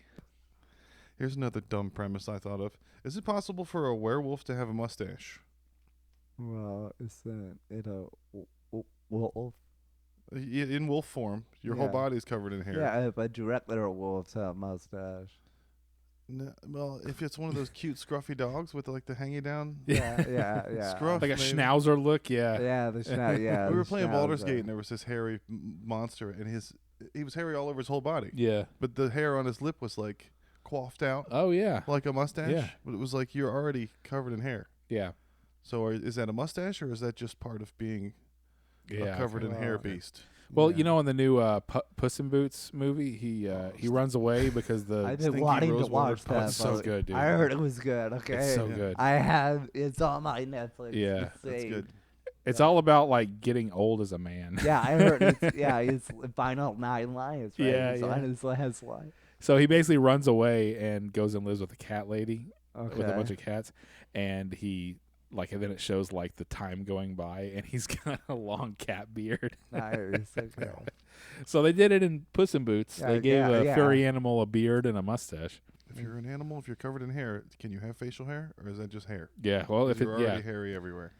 Here's another dumb premise I thought of. Is it possible for a werewolf to have a mustache? Well, isn't it a wolf? In wolf form, your whole Yeah. body's covered in hair. Yeah, but regular wolves have mustache. No, well, if it's one of those cute scruffy dogs with like the hanging down Yeah. scruff, Like a maybe. schnauzer look, yeah. Yeah, yeah. We were the playing Baldur's schnauzer. Gate and there was this hairy monster, and he was hairy all over his whole body, Yeah. but the hair on his lip was like coiffed out Oh, yeah. like a mustache. Yeah. But it was like you're already covered in hair. Yeah. So is that a mustache or is that just part of being a Yeah. covered in hair okay. beast? Well, Yeah. you know, in the new Puss in Boots movie, he runs away because the I've been Stinky wanting to Rose watch Water that. it's so but good, dude. I heard it was good. Okay, It's so Yeah. good. I have. It's on my Netflix. Yeah. It's That's saved. good. It's all about like getting old as a man. Yeah, I heard. It's final 9 lives. Right? Yeah, It's yeah. on his last life. So he basically runs away and goes and lives with a cat lady Okay. with a bunch of cats, and and then it shows like the time going by, and he's got a long cat beard. Nice. Okay. So they did it in Puss in Boots. Yeah, They gave yeah, a yeah. furry animal a beard and a mustache. If you're an animal, if you're covered in hair, can you have facial hair or is that just hair? Yeah. Well, 'Cause if it you're already hairy everywhere.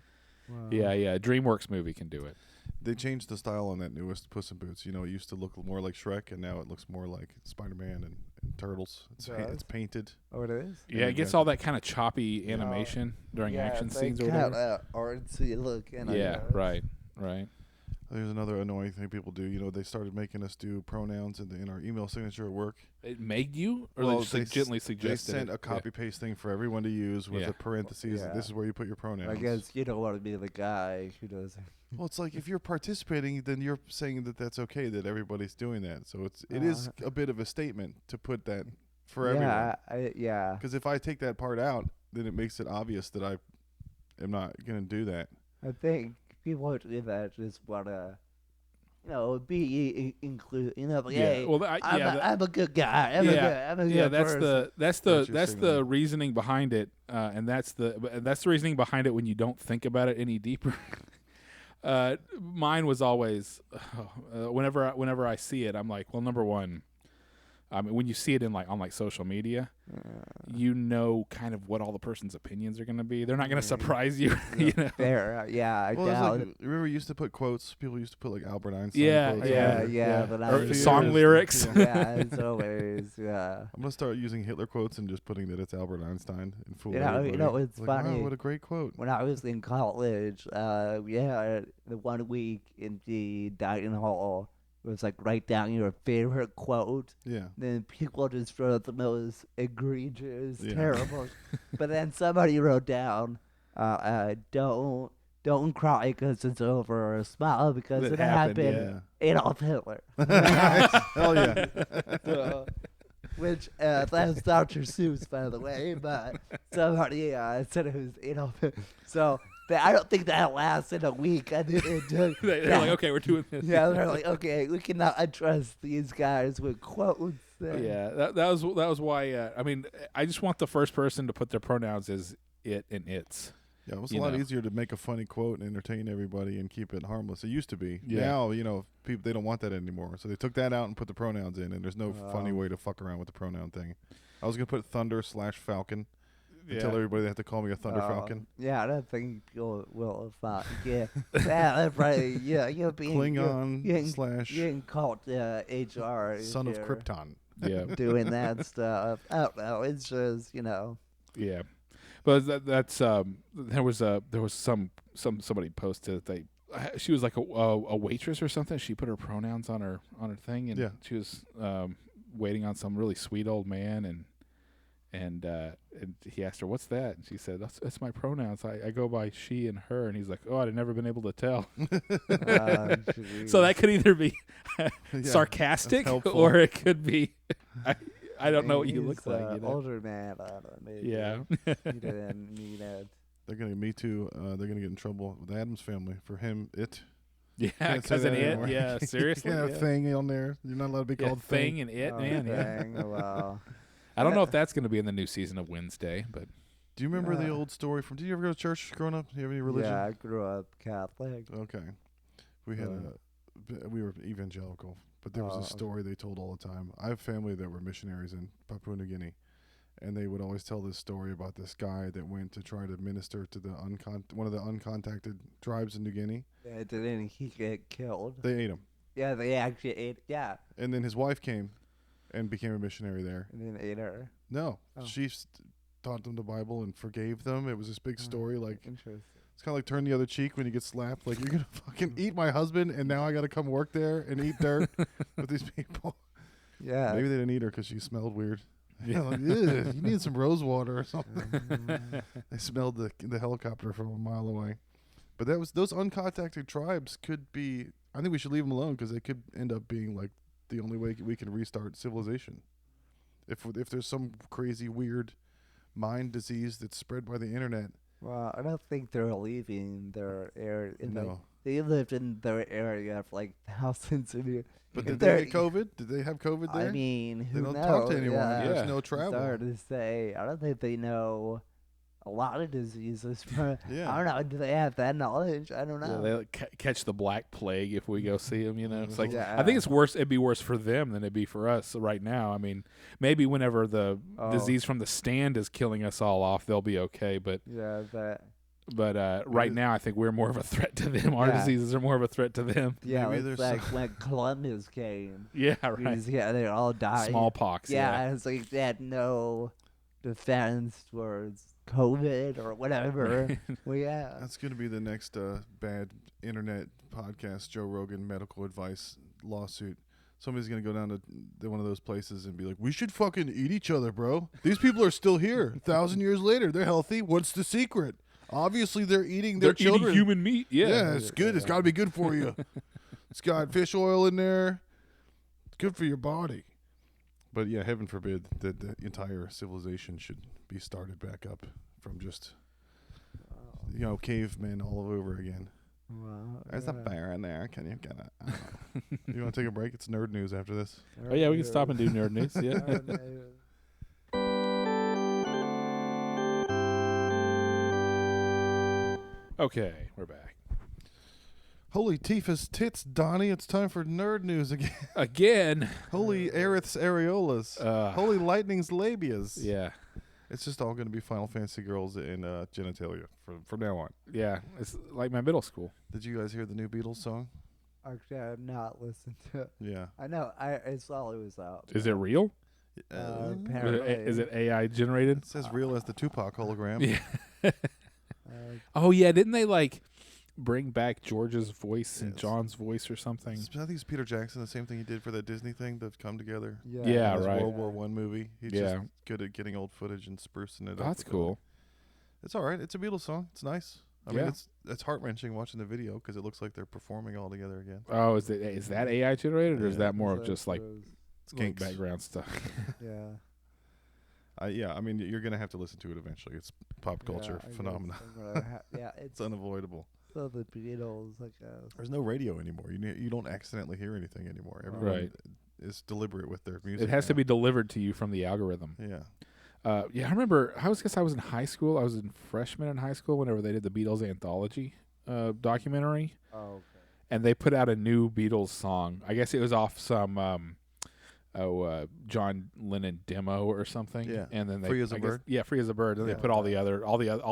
Wow. yeah, DreamWorks movie can do it. They changed the style on that newest Puss in Boots. You know, it used to look more like Shrek, and now it looks more like Spider-Man and Turtles. It's Does? painted. Oh, it is. Yeah, it gets all that kind of choppy animation during action it's scenes or like whatever. artsy looking. I Yeah, guess. right. There's another annoying thing people do. You know, they started making us do pronouns in our email signature at work. It made you, or Well, they just they gently They suggested sent it? a copy paste thing for everyone to use with Yeah. the parentheses. Yeah. This is where you put your pronouns. I guess you don't want to be the guy who does. Well, it's like if you're participating, then you're saying that that's okay that everybody's doing that. So it is a bit of a statement to put that for everyone. Yeah. Because if I take that part out, then it makes it obvious that I am not going to do that. I think people who do that just want to, be included. Like, hey, Well, I'm a good guy. I'm a good that's person. that's you're the signaling. reasoning behind it, and that's the reasoning behind it when you don't think about it any deeper. Mine was always whenever I see it, I'm like, well, number one, I mean, when you see it on social media, you know kind of what all the person's opinions are going to be. They're not going to surprise you. You know? Fair. I Well, it's doubt like, remember you used to put quotes? People used to put like Albert Einstein Yeah, quotes. Yeah, but Or I- song Fears. lyrics. Yeah. yeah, it's always I'm going to start using Hitler quotes and just putting that it's Albert Einstein and fool You know, everybody. it's like, funny. Wow, what a great quote. when I was in college. The 1 week in the dining hall was like write down your favorite quote. Yeah. Then people just wrote the most egregious, Yeah. terrible. But then somebody wrote down, don't cry because it's over, or smile because That it happened, happened. Adolf Hitler. Hell yeah. So, which that's Dr. Seuss, by the way, but somebody said it was Adolf Hitler. So I don't think that lasted a week. I think it took. They're like, okay, we're doing this. Yeah, they're like, okay, we cannot trust these guys with quotes. Yeah, that was why. I mean, I just want the first person to put their pronouns as it and its. Yeah, it was a You lot know. easier to make a funny quote and entertain everybody and keep it harmless. It used to be. Yeah. Now, people they don't want that anymore. So they took that out and put the pronouns in, and there's no funny way to fuck around with the pronoun thing. I was gonna put thunder/falcon and tell everybody they have to call me a thunder falcon. Yeah, I don't think people will find. Yeah, that's right. Yeah, you're being Klingon you're slash getting caught HR. son of here Krypton. Yeah, doing that stuff. I don't know. It's just yeah. But that's there was somebody posted that she was like a waitress or something. She put her pronouns on her thing, and Yeah. she was waiting on some really sweet old man, and he asked her, "What's that?" And she said, "That's my pronouns. I go by she and her." And he's like, "Oh, I'd never been able to tell." So that could either be sarcastic helpful. or it could be I don't know what you look He's, like. You know? Older man. I don't know. Maybe Yeah. He didn't need it. They're gonna me too. They're gonna get in trouble with the Adams family for him. It. Yeah, Can't say because that an it. anymore. Yeah, You seriously. can't have Yeah. thing on there. You're not allowed to be Yeah, called thing and it, Oh, man. Yeah. dang, oh, wow. I don't know if that's going to be in the new season of Wednesday, but Do you remember the Yeah. old story from? Did you ever go to church growing up? Do you have any religion? Yeah, I grew up Catholic. Okay. We had we were evangelical, but there was Oh, a okay. story they told all the time. I have family that were missionaries in Papua New Guinea, and they would always tell this story about this guy that went to try to minister to the one of the uncontacted tribes in New Guinea. Yeah, didn't he get killed? They ate him. Yeah, they actually ate. Yeah, And then his wife came and became a missionary there. and then ate her. No, Oh. she taught them the Bible and forgave them. It was this big story. Like, Interesting. it's kind of like turn the other cheek when you get slapped. Like, you're going to fucking eat my husband, and now I got to come work there and eat dirt with these people. Yeah. Maybe they didn't eat her because she smelled weird. Yeah, like, "Ew, you need some rose water or something." They smelled the helicopter from a mile away. But that was those uncontacted tribes could be. I think we should leave them alone because they could end up being like the only way we can restart civilization. If there's some crazy weird mind disease that's spread by the internet. Well, I don't think they're leaving their area. No. They lived in their area for like thousands of years. But If did they're- they get COVID? Did they have COVID there? I mean, they who don't knows? talk to anyone. Yeah. There's Yeah. no It's travel. hard to say. I don't think they know a lot of diseases. Yeah. I don't know. Do they have that knowledge? I don't Yeah, know. they like, catch the Black Plague if we go see them. You know, it's like Yeah. I think it's worse. It'd be worse for them than it'd be for us right now. I mean, maybe whenever the Oh. disease from the stand is killing us all off, they'll be okay. But Yeah, that. right is- now, I think we're more of a threat to them. Our Yeah. diseases are more of a threat to them. Yeah, Maybe it's there's like some- when Columbus came. Yeah, right. Yeah, they all died. Smallpox. Yeah, it's like they had no defense towards COVID or whatever. Well, yeah. That's going to be the next bad internet podcast, Joe Rogan medical advice lawsuit. Somebody's going to go down to one of those places and be like, "We should fucking eat each other, bro. These people are still here. 1,000 years later, they're healthy. What's the secret? Obviously, they're eating their They're children. eating human meat. Yeah. It's good. It's got to be good for you. It's got fish oil in there. It's good for your body." But yeah, heaven forbid that the entire civilization should be started back up from just, cavemen all over again. Wow. There's a bear in there. Can you get it? You want to take a break? It's nerd news after this. Oh yeah, we can stop and do nerd news. Yeah. Okay, we're back Holy Tifa's tits, Donnie. It's time for nerd news again. again. Holy Aerith's areolas. Holy Lightning's labias. Yeah, It's just all going to be Final Fantasy girls and genitalia from now on. yeah. It's like my middle school. Did you guys hear the new Beatles song? Actually, I have not listened to it. Yeah. I know. I saw it was out. Is it real? Apparently. Is it AI generated? It says real as the Tupac hologram. Yeah. Uh, Oh yeah, didn't they like bring back George's voice and Yes. John's voice or something? I think it's Peter Jackson, the same thing he did for that Disney thing, the Come Together. Yeah, His right. World War One movie. He's Yeah. just good at getting old footage and sprucing it up. That's with it. cool. It's all right. It's a Beatles song. It's nice. I mean, Yeah. it's heart wrenching watching the video because it looks like they're performing all together again. Oh, is that AI generated or is Yeah. that more of just like It's little kinks. background stuff? Yeah. Yeah, I mean, you're gonna have to listen to it eventually. It's pop culture I guess phenomenon. I'm gonna yeah, It's it's unavoidable. so the Beatles, I guess. There's no radio anymore. You don't accidentally hear anything anymore. Everyone Right. is deliberate with their music. It has to now. be delivered to you from the algorithm. Yeah. Yeah, I remember. I was in high school. I was in freshman in high school whenever they did the Beatles anthology documentary, Oh, okay. and they put out a new Beatles song. I guess it was off some John Lennon demo or something. Yeah. and then they Free as a I guess- Bird? Yeah, Free as a Bird. And Yeah. they put all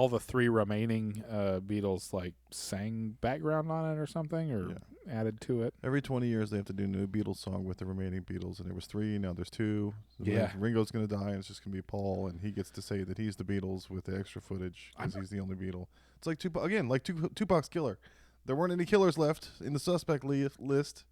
the three remaining Beatles like sang background on it or something, or added to it. Every 20 years they have to do a new Beatles song with the remaining Beatles, and there was 3. Now there's 2. Yeah. Ringo's gonna die, and it's just gonna be Paul, and he gets to say that he's the Beatles with the extra footage because he's the only Beatle. It's like Tupac again, like Tupac's killer. There weren't any killers left in the suspect list,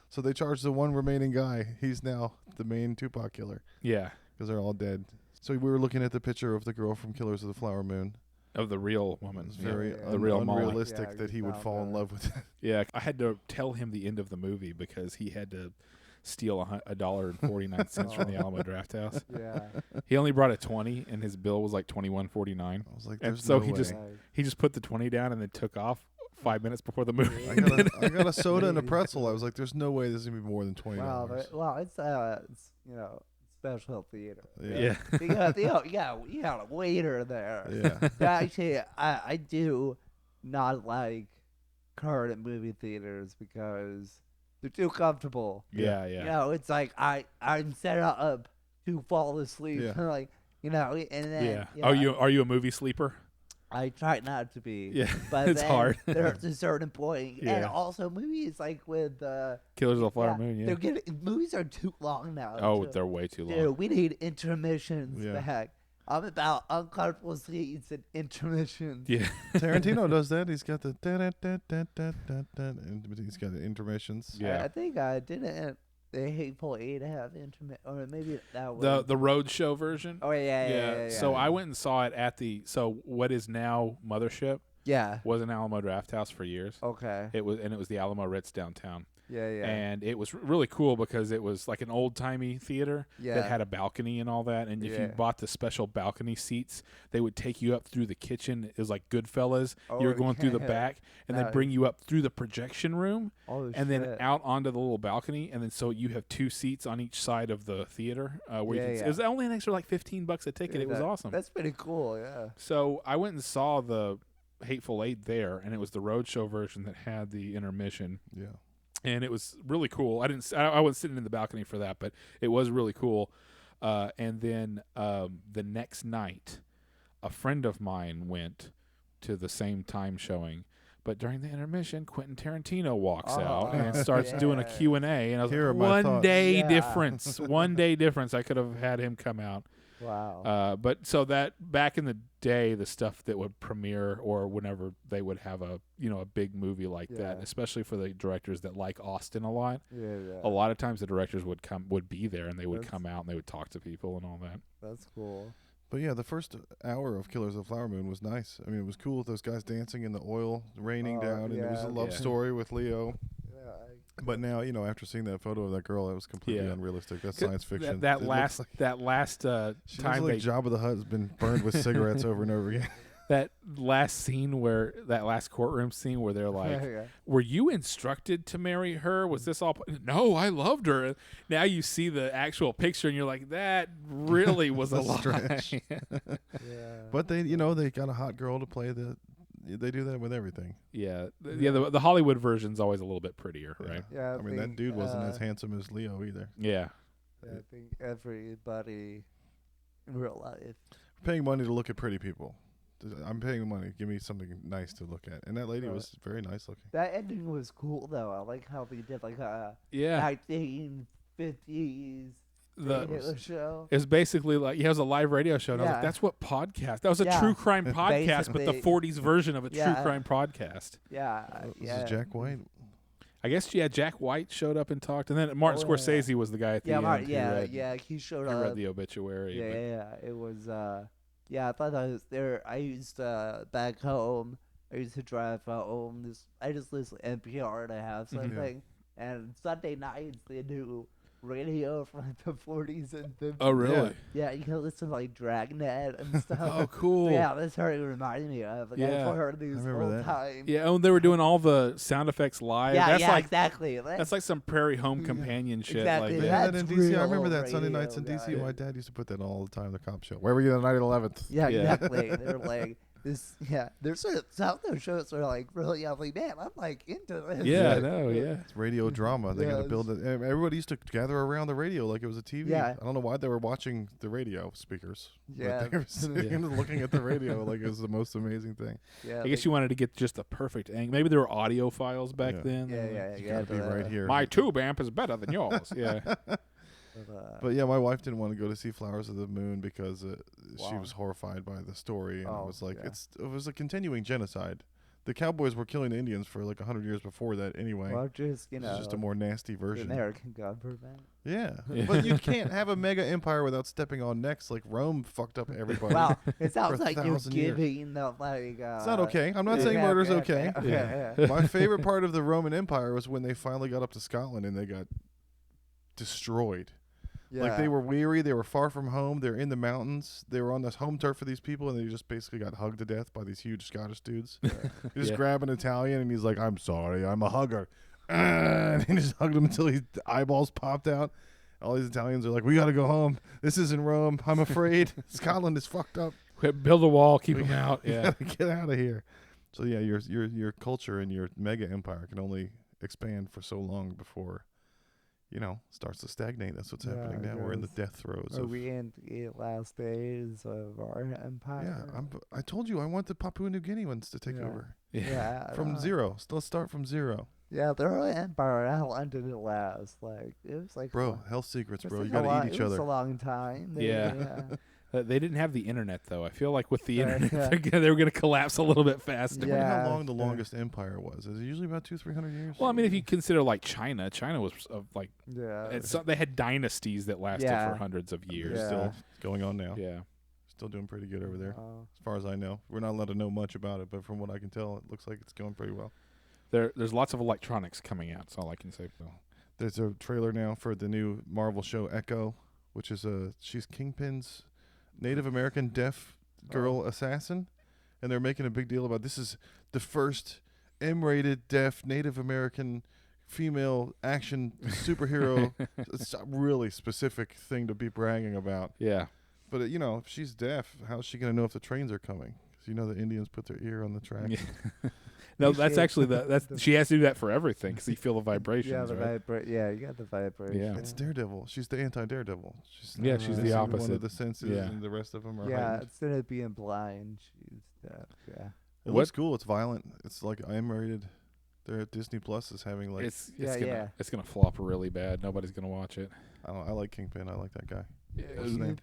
so they charged the one remaining guy. He's now the main Tupac killer Yeah, because they're all dead. So we were looking at the picture of the girl from Killers of the Flower Moon. of the real woman. It's Yeah. very The real Molly. unrealistic Yeah, that you he would found fall in that. love with it. Yeah, I had to tell him the end of the movie because he had to steal $1.49 from the Alamo Draft House. Yeah. He only brought a 20, and his bill was like $21.49. I was like, And there's so no he way. just- He just put the 20 down and then took off 5 minutes before the movie. I got a soda and a pretzel. I was like, there's no way this is gonna be more than $20. Well, it's special theater. Yeah. You got a waiter there. Yeah. But actually, I do not like current movie theaters because they're too comfortable. Yeah, You yeah. know, it's like I'm set up to fall asleep. Yeah. Like you know, and then Yeah. you know, Are you a movie sleeper? I try not to be. Yeah. But It's then hard. there's a certain point, and Yeah. also movies like with Killers of the Flower yeah, Moon. Yeah. they're getting movies are too long now. Oh, too. they're way too long. Dude, we need intermissions Yeah. back. I'm about uncomfortable scenes and intermissions. Yeah. Tarantino does that. He's got the he's got the intermissions. Yeah. I think I didn't. The Hateful Eight have intermission, or maybe that was The Roadshow version. Oh yeah. So I went and saw it at what is now Mothership Yeah. was an Alamo Draft House for years. Okay. It was the Alamo Ritz downtown. Yeah. And it was really cool because it was like an old timey theater Yeah. that had a balcony and all that. And if you Yeah. bought the special balcony seats, they would take you up through the kitchen. It was like Goodfellas. You were Oh, going through the yeah. back, and then Nice. bring you up through the projection room, Oh and then shit. out onto the little balcony. And then so you have two seats on each side of the theater. Where Yeah, you can, yeah. It was only an extra like $15 a ticket. Yeah, It was awesome. That's pretty cool. Yeah. So I went and saw the Hateful Eight there, and it was the Roadshow version that had the intermission. Yeah. And it was really cool. I wasn't sitting in the balcony for that, but it was really cool. And then the next night, a friend of mine went to the same time showing, but during the intermission, Quentin Tarantino walks out and starts doing a yeah. Q&A, and I was Here are like, my one thoughts. day Yeah. difference. One day difference. I could have had him come out. Wow. But so that back in the day, the stuff that would premiere or whenever they would have a big movie like that, Yeah. especially for the directors that like Austin a lot. Yeah. A lot of times the directors would be there and they would That's- come out and they would talk to people and all that. That's cool. But yeah, the first hour of Killers of the Flower Moon was nice. I mean, it was cool with those guys dancing in the oil raining Oh, down, and it was a yeah. love Yeah. story with Leo. Yeah. But now, after seeing that photo of that girl, that was completely Yeah. unrealistic. That's science fiction. That It last looks like, that last she time looks like Jabba the Hutt has been burned with cigarettes over and over again. that last scene where that last courtroom scene where they're like, Yeah. were you instructed to marry her? Was this all? No, I loved her. Now you see the actual picture and you're like, that really was a That's a lie. stretch. Yeah. But they got a hot girl to play the. They do that with everything. Yeah, the Hollywood version's always a little bit prettier, right? Yeah. I mean, that dude wasn't as handsome as Leo either. Yeah, I think everybody in real life. Paying money to look at pretty people. I'm paying money. Give me something nice to look at. And that lady Right. was very nice looking. That ending was cool though. I like how they did like a yeah. 1950s The radio show. it's basically like he has a live radio show, and I was like, Yeah. that's what podcast. That was a Yeah. true crime podcast, but the Basically. 40s version of a Yeah. true crime podcast. Yeah. This yeah. is Jack White. I guess Jack White showed up and talked, and then Martin Oh, yeah. Scorsese was the guy at the Yeah, end. he showed Who up. read the obituary. Yeah, but- yeah, it was. Yeah, I thought that was there. I used back home. I used to drive home. I just listen to NPR to have Mhm. something. And Sunday nights they do radio from the 40s and 50s. Oh, really? Yeah, you can listen to like Dragnet and stuff. Oh, cool. Yeah, that's how it reminded me of. Like, Yeah. I've heard these remember whole that. time. Yeah, oh, they were doing all the sound effects live. Yeah, that's yeah, like exactly. that's like some Prairie Home Yeah. Companion shit. Exactly, Like They that. had that That's in DC. I real remember that Sunday nights in radio, DC. guys. My dad used to put that all the time. The cop show. Where were you the night of the 11th? Yeah, Yeah. exactly. They're like this. Yeah, there's some of those shows are like really. I'm like, man, I'm like into this. Yeah, Yeah. no, yeah. It's radio drama. They got to Yes. build it. Everybody used to gather around the radio like it was a TV. Yeah. I don't know why they were watching the radio speakers. but Yeah. they were sitting and looking at the radio like it was the most amazing thing. Yeah, I guess you wanted to get just the perfect angle. Maybe there were audio files back Yeah. then. Yeah, You got to be right here. My tube amp is better than yours. Yeah. But yeah, my wife didn't want to go to see Flowers of the Moon because she Wow. was horrified by the story, and Oh, it was like yeah. it was a continuing genocide. The cowboys were killing the Indians for like 100 years before that anyway. well, just This is just a more nasty the version. American government. Yeah. Yeah. But you can't have a mega empire without stepping on necks like Rome fucked up everybody. Wow, it sounds For like you're 1,000 years. giving the like. It's not okay. I'm not yeah, saying murder's okay. Okay, Yeah. My favorite part of the Roman Empire was when they finally got up to Scotland and they got destroyed. Like they were weary, they were far from home, they're in the mountains, they were on this home turf for these people, and they just basically got hugged to death by these huge Scottish dudes. You just Yeah. grab an Italian and he's like, "I'm sorry, I'm a hugger," and he just hugged him until his eyeballs popped out. All these Italians are like, "We got to go home. This isn't Rome. I'm afraid Scotland is fucked up. Build a wall, keep We them out. We Yeah. gotta get out of here." So yeah, your culture and your mega empire can only expand for so long before starts to stagnate. That's what's happening now. We're in the death throes. Are we in the last days of our empire? Yeah, I told you I want the Papua New Guinea ones to take over. Yeah. From zero. Let's start from zero. Yeah, their empire. How long did it last? It was like Bro, health secrets, bro. like You gotta eat each It was other. a long time. Yeah. They didn't have the internet, though. I feel like with the Yeah, internet, they were going to collapse a little bit faster. I wonder how Yeah, long the yeah. longest empire was. Is it usually about 200-300 years? Well, I mean, if you consider like China was like Yeah. they had dynasties that lasted Yeah. for hundreds of years. Yeah. Still going on now. Yeah. Still doing pretty good over there, as far as I know. We're not allowed to know much about it, but from what I can tell, it looks like it's going pretty well. There's lots of electronics coming out. That's all I can say. There's a trailer now for the new Marvel show Echo, which is she's Kingpin's Native American deaf girl assassin, and they're making a big deal about this is the first M-rated deaf Native American female action superhero. It's a really specific thing to be bragging about. Yeah. But if she's deaf, how's she gonna know if the trains are coming? 'Cause the Indians put their ear on the track. Yeah. No, that's actually she has to do that for everything because you feel the vibrations, right? You got the vibration. Yeah. It's Daredevil. She's the anti-Daredevil. She's Yeah, she's the missing opposite. One of the senses, Yeah. and the rest of them are Yeah, heightened. instead of being blind, she's deaf. Yeah. It looks cool. It's violent. It's like M-rated. They're at Disney Plus is having like It's Yeah, gonna flop really bad. Nobody's gonna watch it. I don't know, I like Kingpin. I like that guy. It What's his name?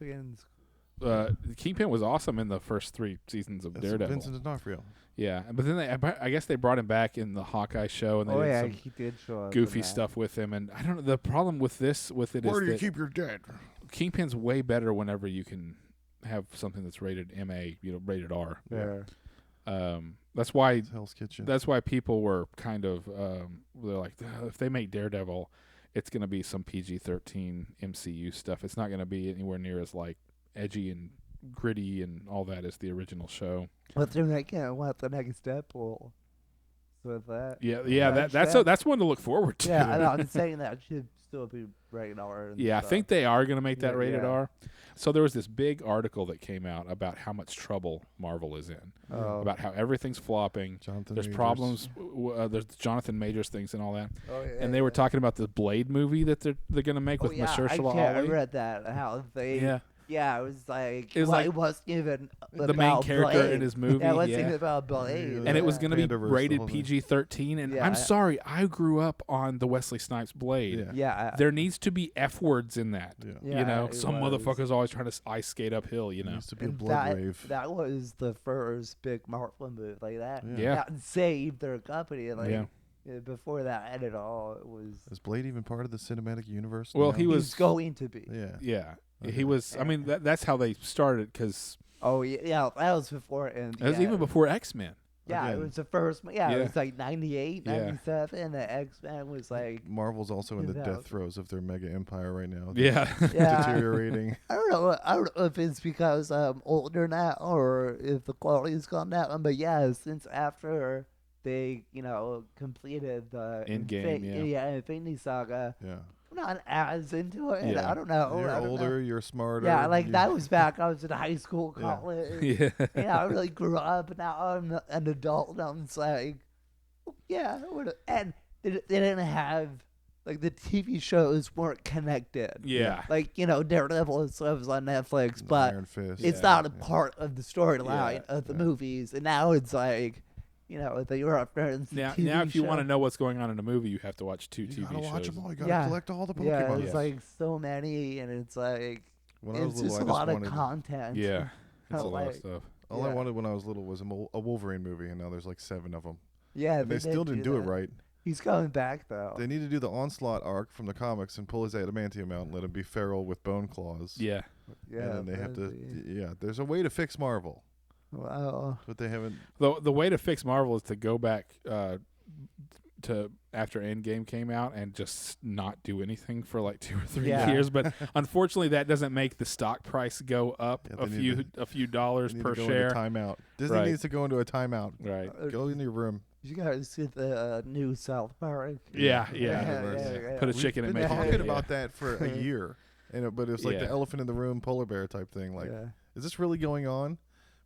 Kingpin was awesome in the first 3 seasons of It's Daredevil. Vincent D'Onofrio. Yeah, but then I guess they brought him back in the Hawkeye show, and they did some he did show up. goofy in that. stuff with him. And I don't know. The problem with it is that keep your dead? Kingpin's way better whenever you can have something that's rated MA, rated R. Yeah. That's why It's Hell's Kitchen. That's why people were kind of they're like, if they make Daredevil, it's going to be some PG-13 MCU stuff. It's not going to be anywhere near as like edgy and gritty and all that as the original show. But they're making what the next step will with that. Yeah, that's one to look forward to. Yeah, I'm saying that should still be rated R. And Yeah, I think they are going to make that rated Yeah. R. So there was this big article that came out about how much trouble Marvel is in, about how everything's flopping. Jonathan There's Majors. problems. There's Jonathan Majors things and all that. Oh, yeah, And they were talking about the Blade movie that they're going to make with Mahershala I Ali. read that. How they. Yeah, it was like It was like it wasn't even the main about character Blade. in his movie. Yeah, it wasn't yeah. even about Blade. And it was going to be Panderverse, the rated whole thing. PG-13. And Yeah. I'm sorry, I grew up on the Wesley Snipes Blade. Yeah. Yeah, There needs to be F words in that. Yeah. Yeah, You know, it some was. motherfucker's always trying to ice skate uphill. You It know. used to be a And blood rave. that was the first big Marvel movie like that. Yeah. That saved their company. Like Yeah. before that at all, it was. Is Blade even part of the cinematic universe? Well, now? he was. He's going to be. Yeah. Yeah. Okay. He was. I mean, that's how they started because Oh yeah, that was before. And it was even before X-Men. Yeah, Again. it was the first. Yeah, Yeah. it was like 98, Yeah. 97. And the X-Men was like. Marvel's also in the death 2000. throes of their mega empire right now. Yeah. Yeah. Deteriorating. I don't know if it's because I'm older now or if the quality's gone down. But yeah, since after they, completed the Endgame, yeah. Infinity Saga, Yeah. I'm not as into it. Yeah. I don't know. You're I don't older. know. You're smarter. Yeah, like you- that was back. I was in high school, Yeah. college. Yeah. I really grew up. Now I'm an adult. And I'm just like, yeah. And they didn't have like the TV shows weren't connected. Yeah. Like Daredevil and stuff was on Netflix, but Iron Fist. it's Yeah. not a part of the storyline Yeah. of the Yeah. movies. And now it's like, the reference. Now, TV if you want to show. know what's going on in a movie, you have to watch 2 You TV gotta watch shows. them all. You gotta Yeah. collect all the Pokemon. Yeah, it's Yes. like so many, and it's like When I was it's little, just I a just lot of wanted. content. Yeah. It's a lot of Like- stuff. All I Yeah. wanted when I was little was a Wolverine movie, and now there's like 7 of them. Yeah, And they still did didn't do it that. right. He's coming back though. They need to do the Onslaught arc from the comics and pull his adamantium out and let him be feral with bone claws. Yeah. Yeah, And then they have to. that'd be- Yeah, there's a way to fix Marvel, Wow. but they haven't. The way to fix Marvel is to go back to after Endgame came out and just not do anything for like 2 or 3 Yeah. years. But unfortunately, that doesn't make the stock price go up Yeah, a they need few dollars They need per to go share. into timeout. Disney Right. needs to go into a timeout. Right. Go in your room. You guys see the new South Park? Yeah. Yeah. Put a We've chicken and been make it. talking Yeah. about that for a year, but it was like Yeah. the elephant in the room, polar bear type thing. Like, Yeah. is this really going on?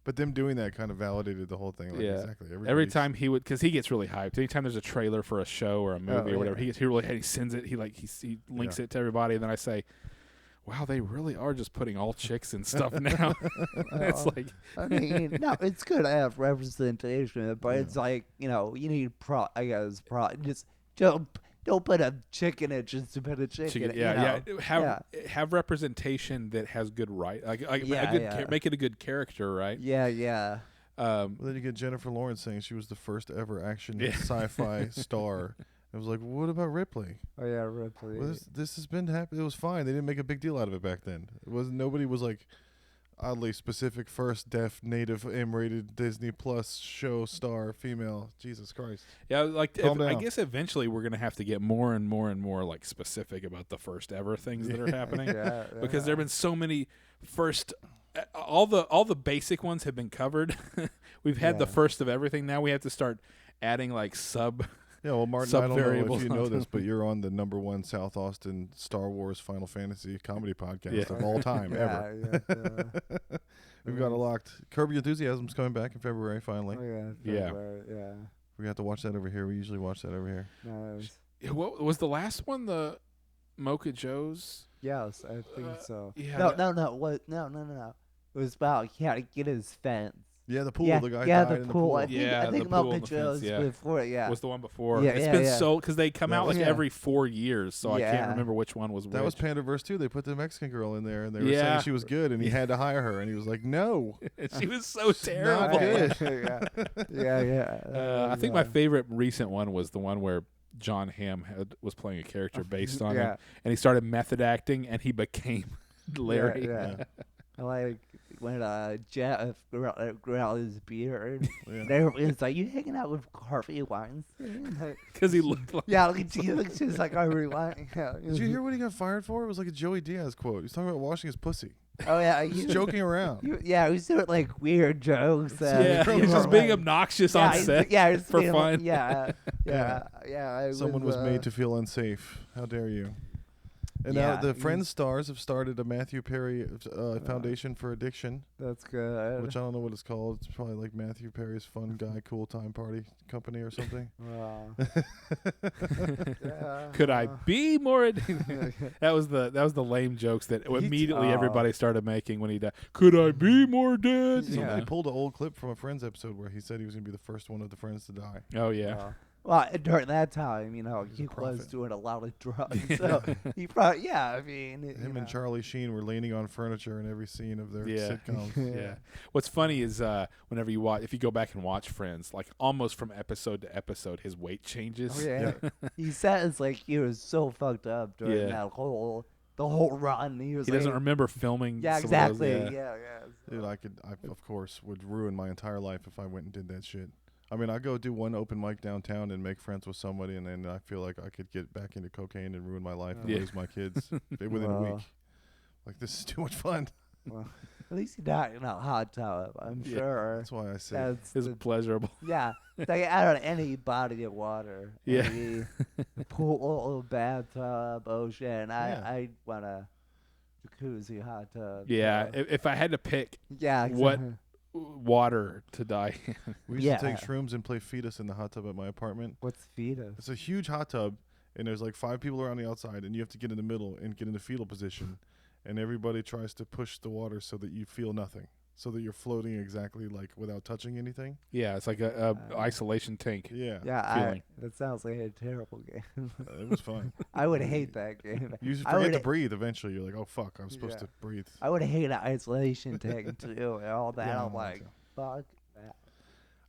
But them doing that kind of validated the whole thing. Like, Yeah. exactly. Every Everybody's- time he would, because he gets really hyped. Anytime there's a trailer for a show or a movie or whatever, yeah. he sends it. He links it to everybody, and then I say, "Wow, they really are just putting all chicks and stuff now." It's like, I mean, no, it's good to have representation, but Yeah. it's like, you guess just don't put a chick in it just to put a chick in it. Have representation that has good Yeah. make it a good character, right? Yeah. Well, then you get Jennifer Lawrence saying she was the first ever action sci-fi star. It was like, what about Ripley? Oh yeah, Ripley. Well, this has been happening. It was fine. They didn't make a big deal out of it back then. Nobody was like oddly specific first deaf native M-rated Disney Plus show star female. Jesus Christ. Yeah, like Calm I down. guess eventually we're gonna have to get more and more and more like specific about the first ever things that are happening. Because there've been so many first. All the basic ones have been covered. We've had the first of everything. Now we have to start adding like sub. Yeah, well, Martin, I don't know Sub-variables if you know on this, but you're on the #1 South Austin Star Wars Final Fantasy comedy podcast of all time ever. We've got it locked. Curb Your Enthusiasm's coming back in February finally. Yeah. We have to watch that over here. We usually watch that over here. What was the last one? The Mocha Joe's. Yes, I think so. Yeah. No. What? No. It was about he had to get his fence. Yeah, the pool. Yeah, The guy yeah, died the in the pool. pool. I think, Yeah, I think the pool Mocha and the Joe's fence, yeah. before it. Yeah. Was the one before. Yeah, It's yeah, been yeah. so because they come That out was- like every 4 years, so I Yeah. can't remember which one was That was which. Pandaverse too. They put the Mexican girl in there, and they were Yeah. saying she was good, and he had to hire her, and he was like, "No." She was so terrible. good. yeah. I think my favorite recent one was the one where John Hamm was playing a character based on him, and he started method acting, and he became Larry. Yeah. I like when Jeff grew out his beard. Yeah. And everyone's like, "You hanging out with Harvey Weinstein?" Like, Because he looked like. yeah, he looks just like Harvey Weinstein. Did you hear what he got fired for? It was like a Joey Diaz quote. He was talking about washing his pussy. Oh yeah, He's joking around. He was doing like weird jokes. Yeah, he he's was just like- being obnoxious on set he's for being- fun. Yeah. Someone was made to feel unsafe. How dare you? And Yeah, now the he's- Friends stars have started a Matthew Perry Foundation for Addiction, That's good. which I don't know what it's called. It's probably like Matthew Perry's Fun Guy Cool Time Party Company or something. Wow. Yeah. Could I be more? That was the lame jokes that immediately everybody started making when he died. Could I be more dead? Yeah. Somebody pulled an old clip from a Friends episode where he said he was going to be the first one of the Friends to die. Oh yeah. Well, during that time, he a was prophet. doing a lot of drugs. So he probably, I mean, Him and Charlie Sheen were leaning on furniture in every scene of their Yeah. sitcoms. Yeah. What's funny is whenever if you go back and watch Friends, like almost from episode to episode, his weight changes. Oh, yeah. He says like he was so fucked up during Yeah. the whole run. He was He like, doesn't remember filming. yeah, some of those, exactly. yeah. Yeah. Dude, I of course would ruin my entire life if I went and did that shit. I mean, I go do one open mic downtown and make friends with somebody, and then I feel like I could get back into cocaine and ruin my life and Yeah. lose my kids within a week. Like, this is too much fun. Well, at least he died in a hot tub. I'm Yeah. sure. That's why I say. That's It's pleasurable. yeah. It's like out of any body of water. Yeah. Any pool, bathtub, ocean. Yeah. I want a jacuzzi hot tub. Yeah. If I had to pick Yeah. what exactly. water to die in. We used Yeah. to take shrooms and play fetus in the hot tub at my apartment. What's fetus? It's a huge hot tub, and there's like 5 people around the outside, and you have to get in the middle and get in the fetal position, and everybody tries to push the water so that you feel nothing, so that you're floating exactly like without touching anything. Yeah, it's like a isolation tank. Yeah, Yeah, feeling. that sounds like a terrible game. It was fun. I would hate that game. You just I forget to would- breathe eventually. You're like, oh fuck, I'm supposed Yeah. to breathe. I would hate an isolation tank too, and all that. Yeah, I'm like, fuck that.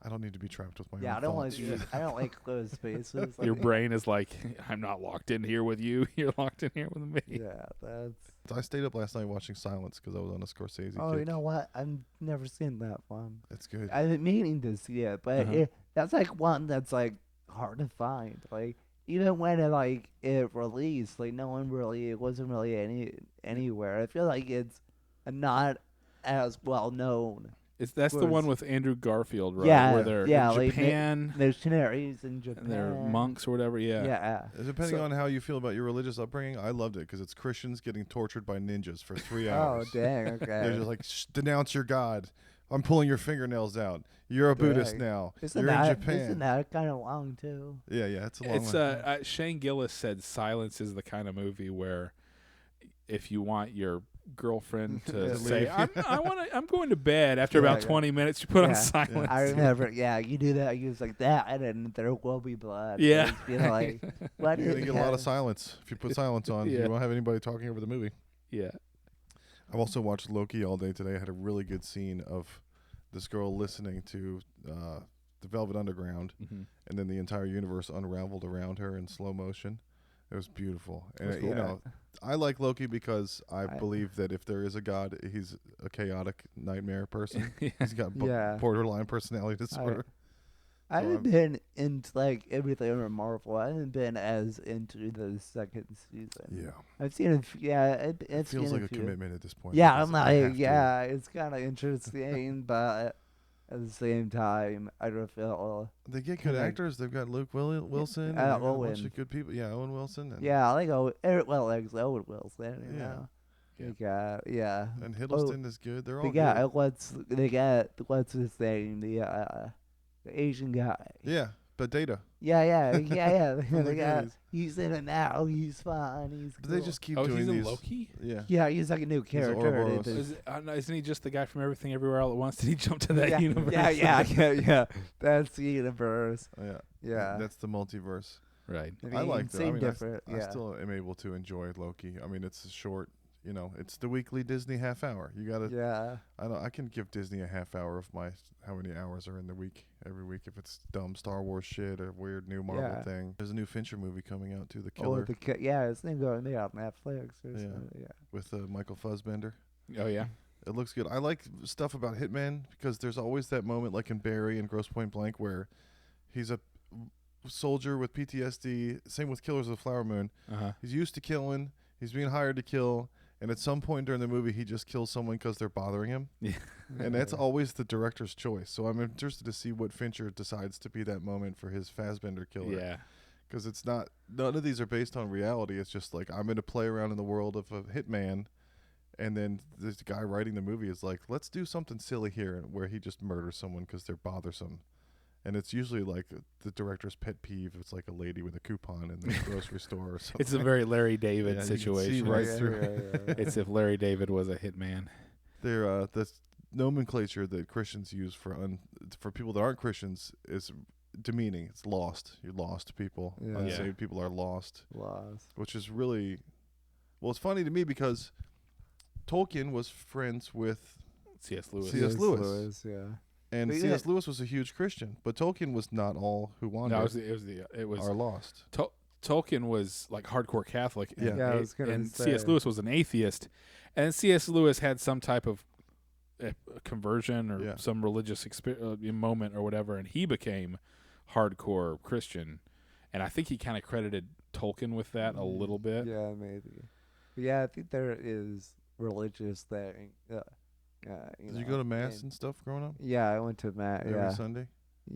I don't need to be trapped with my Yeah, own I don't want thoughts. to be. I don't like closed spaces. Your Like, brain is like, I'm not locked in here with you. You're locked in here with me. Yeah, that's. I stayed up last night watching Silence because I was on a Scorsese Oh, kick. you know what? I've never seen that one. It's good. I've been meaning to see it, but Uh-huh. that's like one that's like hard to find. Like even when it released, like no one really, it wasn't really anywhere. I feel like it's not as well known. That's the Whereas- one with Andrew Garfield, right? Yeah, Where they're yeah, in like Japan Missionaries in Japan. and they're monks or whatever. Yeah. Yeah. Depending So- on how you feel about your religious upbringing, I loved it because it's Christians getting tortured by ninjas for 3 Oh hours. dang. They're Okay. just like, denounce your God. I'm pulling your fingernails out. You're a Buddhist now. You're in Japan. Isn't that kind of long too? Yeah, it's a long It's one. Shane Gillis said Silence is the kind of movie where if you want your girlfriend to say I'm going to bed after about 20 minutes, you put on Silence. I remember. Yeah, you do that. You was like that, and there will be blood. Yeah. You know, like what? You're gonna get a lot of silence if you put silence on. Yeah. You won't have anybody talking over the movie. Yeah. I've also watched Loki all day today. I had a really good scene of this girl listening to the Velvet Underground, and then the entire universe unraveled around her in slow motion. It was beautiful. And, you know, I like Loki because I believe that if there is a god, he's a chaotic nightmare person. He's got borderline personality disorder. I haven't been into like everything on Marvel. I haven't been as into the second season. Yeah. I've seen a few. Yeah, it feels like a commitment at this point. Yeah, I'm like, it's kind of interesting, but at the same time, I don't feel. They get good actors. They've got Luke Wilson. And a bunch of good people. Yeah, Owen Wilson. And I like Owen Wilson. You know. And Hiddleston is good. They're all good. They got what's his name? The Asian guy. Yeah, but Data. Yeah. They got, he's in it now. He's fine. He's but cool. they just keep doing he's these. in Loki? Yeah, he's like a new character. Isn't he just the guy from Everything Everywhere All at Once? Did he jump to that universe? Yeah. That's the universe. Yeah. That's the multiverse. Right. I like that. I still am able to enjoy Loki. I mean, it's a short. You know, it's the weekly Disney half hour. You gotta. Yeah. I can give Disney a half hour of how many hours are in the week every week if it's dumb Star Wars shit or weird new Marvel thing. There's a new Fincher movie coming out too, The Killer. It's going to be on Netflix or something. Yeah. With Michael Fassbender. Oh yeah. It looks good. I like stuff about Hitman because there's always that moment like in Barry and Grosse Pointe Blank where he's a soldier with PTSD. Same with Killers of the Flower Moon. He's used to killing. He's being hired to kill. And at some point during the movie, he just kills someone because they're bothering him. Yeah. And that's always the director's choice. So I'm interested to see what Fincher decides to be that moment for his Fassbender killer. Yeah. Because it's not, none of these are based on reality. It's just like, I'm going to play around in the world of a hitman. And then this guy writing the movie is like, let's do something silly here where he just murders someone because they're bothersome. And it's usually like the director's pet peeve. It's like a lady with a coupon in the grocery store or something. It's a very Larry David situation. You can see right through. It's if Larry David was a hitman. The nomenclature that Christians use for people that aren't Christians is demeaning. It's lost. You're lost people. Yeah. Unsaved people are lost. Lost. Which is really, well, it's funny to me because Tolkien was friends with C.S. Lewis. C.S. Lewis. Yeah. And C.S. Lewis was a huge Christian, but Tolkien was not all who wandered. No, it was are lost. Tolkien was like hardcore Catholic. And, I was gonna and say. C.S. Lewis was an atheist, and C.S. Lewis had some type of conversion or some religious moment or whatever, and he became hardcore Christian. And I think he kind of credited Tolkien with that a little bit. Yeah, maybe. But yeah, I think there is religious thing. Did you go to mass and stuff growing up? Yeah, I went to mass every Sunday.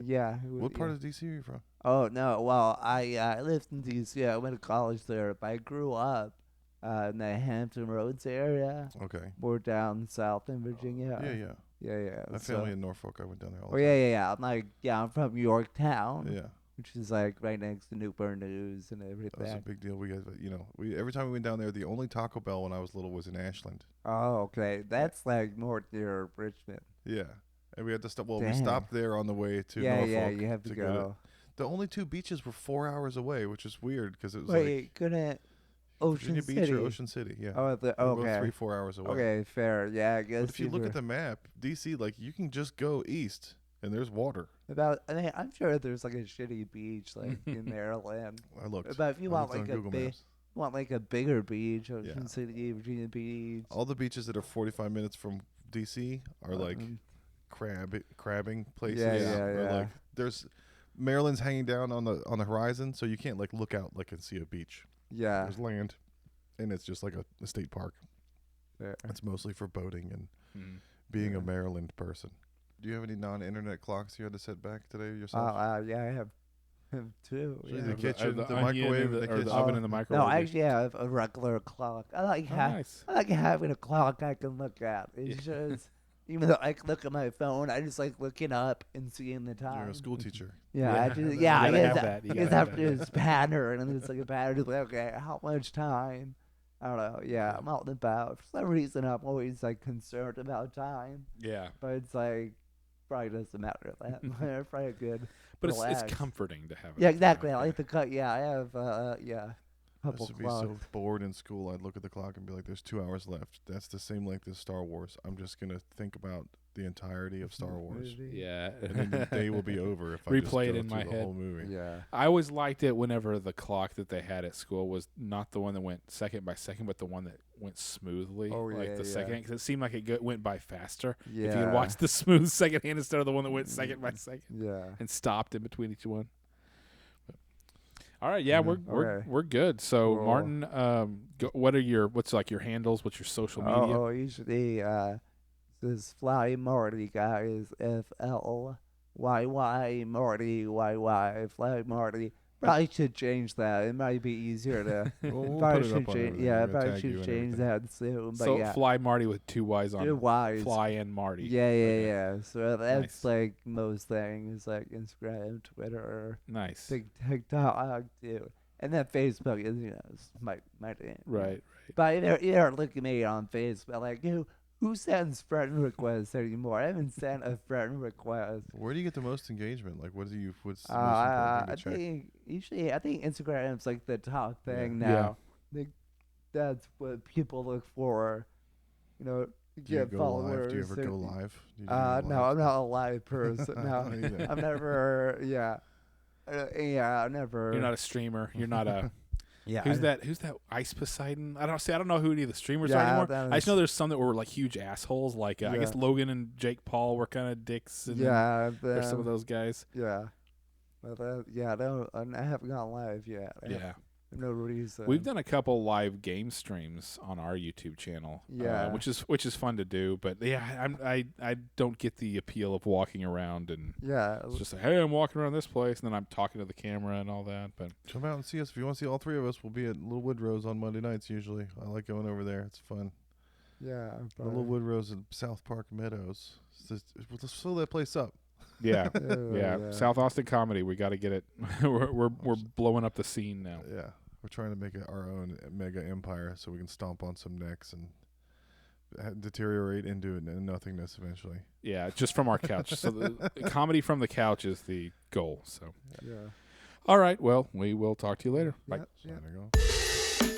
Yeah. What part of DC are you from? Oh no, well I lived in DC. I went to college there, but I grew up in the Hampton Roads area. Okay. More down south in Virginia. Yeah. My family in Norfolk. I went down there all the time. Yeah. I'm like, I'm from Yorktown. Yeah. Which is like right next to Newport News and everything. That was a big deal. We every time we went down there, the only Taco Bell when I was little was in Ashland. Oh, okay. That's like more near Richmond. Yeah. And we had to stop. Well, we stopped there on the way to Norfolk. Yeah, you have to go. The only two beaches were 4 hours away, which is weird because it was couldn't Ocean Virginia City. Beach or Ocean City, yeah. Oh, okay. 3-4 hours away. Okay, fair. Yeah, I guess. But if you look at the map, DC, like you can just go east and there's water. I'm sure there's like a shitty beach like in Maryland. I looked. But if you want like a bigger beach, Ocean City, Virginia Beach. All the beaches that are 45 minutes from DC are like crabbing places. Yeah. Like there's Maryland's hanging down on the horizon, so you can't like look out like and see a beach. Yeah. There's land, and it's just like a state park. Fair. It's mostly for boating and being a Maryland person. Do you have any non-internet clocks you had to set back today yourself? Yeah, I have two. So the kitchen, the microwave, the oven and the microwave. No, actually, I have a regular clock. I like having a clock I can look at. It's just, even though I look at my phone, I just like looking up and seeing the You're time. a school teacher. Yeah, Yeah, I just, you yeah, I gotta guess have that. You I guess gotta have after this pattern, and it's like a pattern. Just like, okay, how much time? I don't know. Yeah, I'm out and about. For some reason, I'm always like concerned about time, Yeah, but it's like probably doesn't matter that much. Probably good. but it's Relax. comforting to have it. Yeah, exactly. I Yeah. like the cut. Yeah, I have. Yeah, I couple used to be clocks. so bored in school. I'd look at the clock and be like, "There's 2 hours left. That's the same length as Star Wars. I'm just gonna think about the entirety of Star Wars, Yeah, and then the day will be over if I just Replay it go in through my the head. whole movie." Yeah. I always liked it whenever the clock that they had at school was not the one that went second by second, but the one that went smoothly, Oh, like yeah, the yeah. second, because it seemed like it went by faster. Yeah. If you had watched the smooth second hand instead of the one that went second by second Yeah. and stopped in between each one. All right, yeah, Yeah. we're good. So Cool. Martin, what's like your handles? What's your social media? Oh, usually this Fly Marty guy is FLYY Marty YY Fly Marty. Probably should change that. It might be easier to. We'll probably put it should up on change. everything. Yeah, We're gonna probably tag you should and change everything. that soon. But So yeah, Fly Marty with 2 Y's on two Y's. Fly and Marty. Yeah, Okay. yeah. So that's Nice. like most things, like Instagram, Twitter, Nice. TikTok too, and then Facebook is is my thing. Right. But you don't look at me on Facebook like who sends friend requests anymore? I haven't sent a friend request. Where do you get the most engagement? Like, what's the most important thing I to check? think Instagram's like the top thing Yeah. now. Like, that's what people look for. You know, to Do you get go followers. live? Do you ever and- go live? Do you do No, live I'm stuff? not a live person. I No, don't either. I've never. Yeah, I've never. You're not a streamer. You're not a. Yeah. Who's that Ice Poseidon? I don't know who any of the streamers are Yeah, anymore. that I just is- know there's some that were like huge assholes. Like I guess Yeah. Logan and Jake Paul were kind of dicks. And Yeah, there's some of those guys. Yeah. But I haven't gone live yet. I have Yeah. no reason. We've done a couple live game streams on our YouTube channel. Yeah. which is fun to do. But yeah, I don't get the appeal of walking around and Yeah. it's just like, hey, I'm walking around this place, and then I'm talking to the camera and all that. But Come out and see us. If you want to see all three of us, we'll be at Little Woodrow's on Monday nights usually. I like going over there. It's fun. Yeah. The Little Woodrow's in South Park Meadows. Let's fill that place up. yeah, Yeah, yeah, South Austin comedy. We got to get it. we're blowing up the scene now. Yeah. We're trying to make it our own mega empire so we can stomp on some necks and deteriorate into nothingness eventually. Yeah, just from our couch. So the comedy from the couch is the goal. So, Yeah. all right. Well, we will talk to you later. Bye. Yeah. Signing off.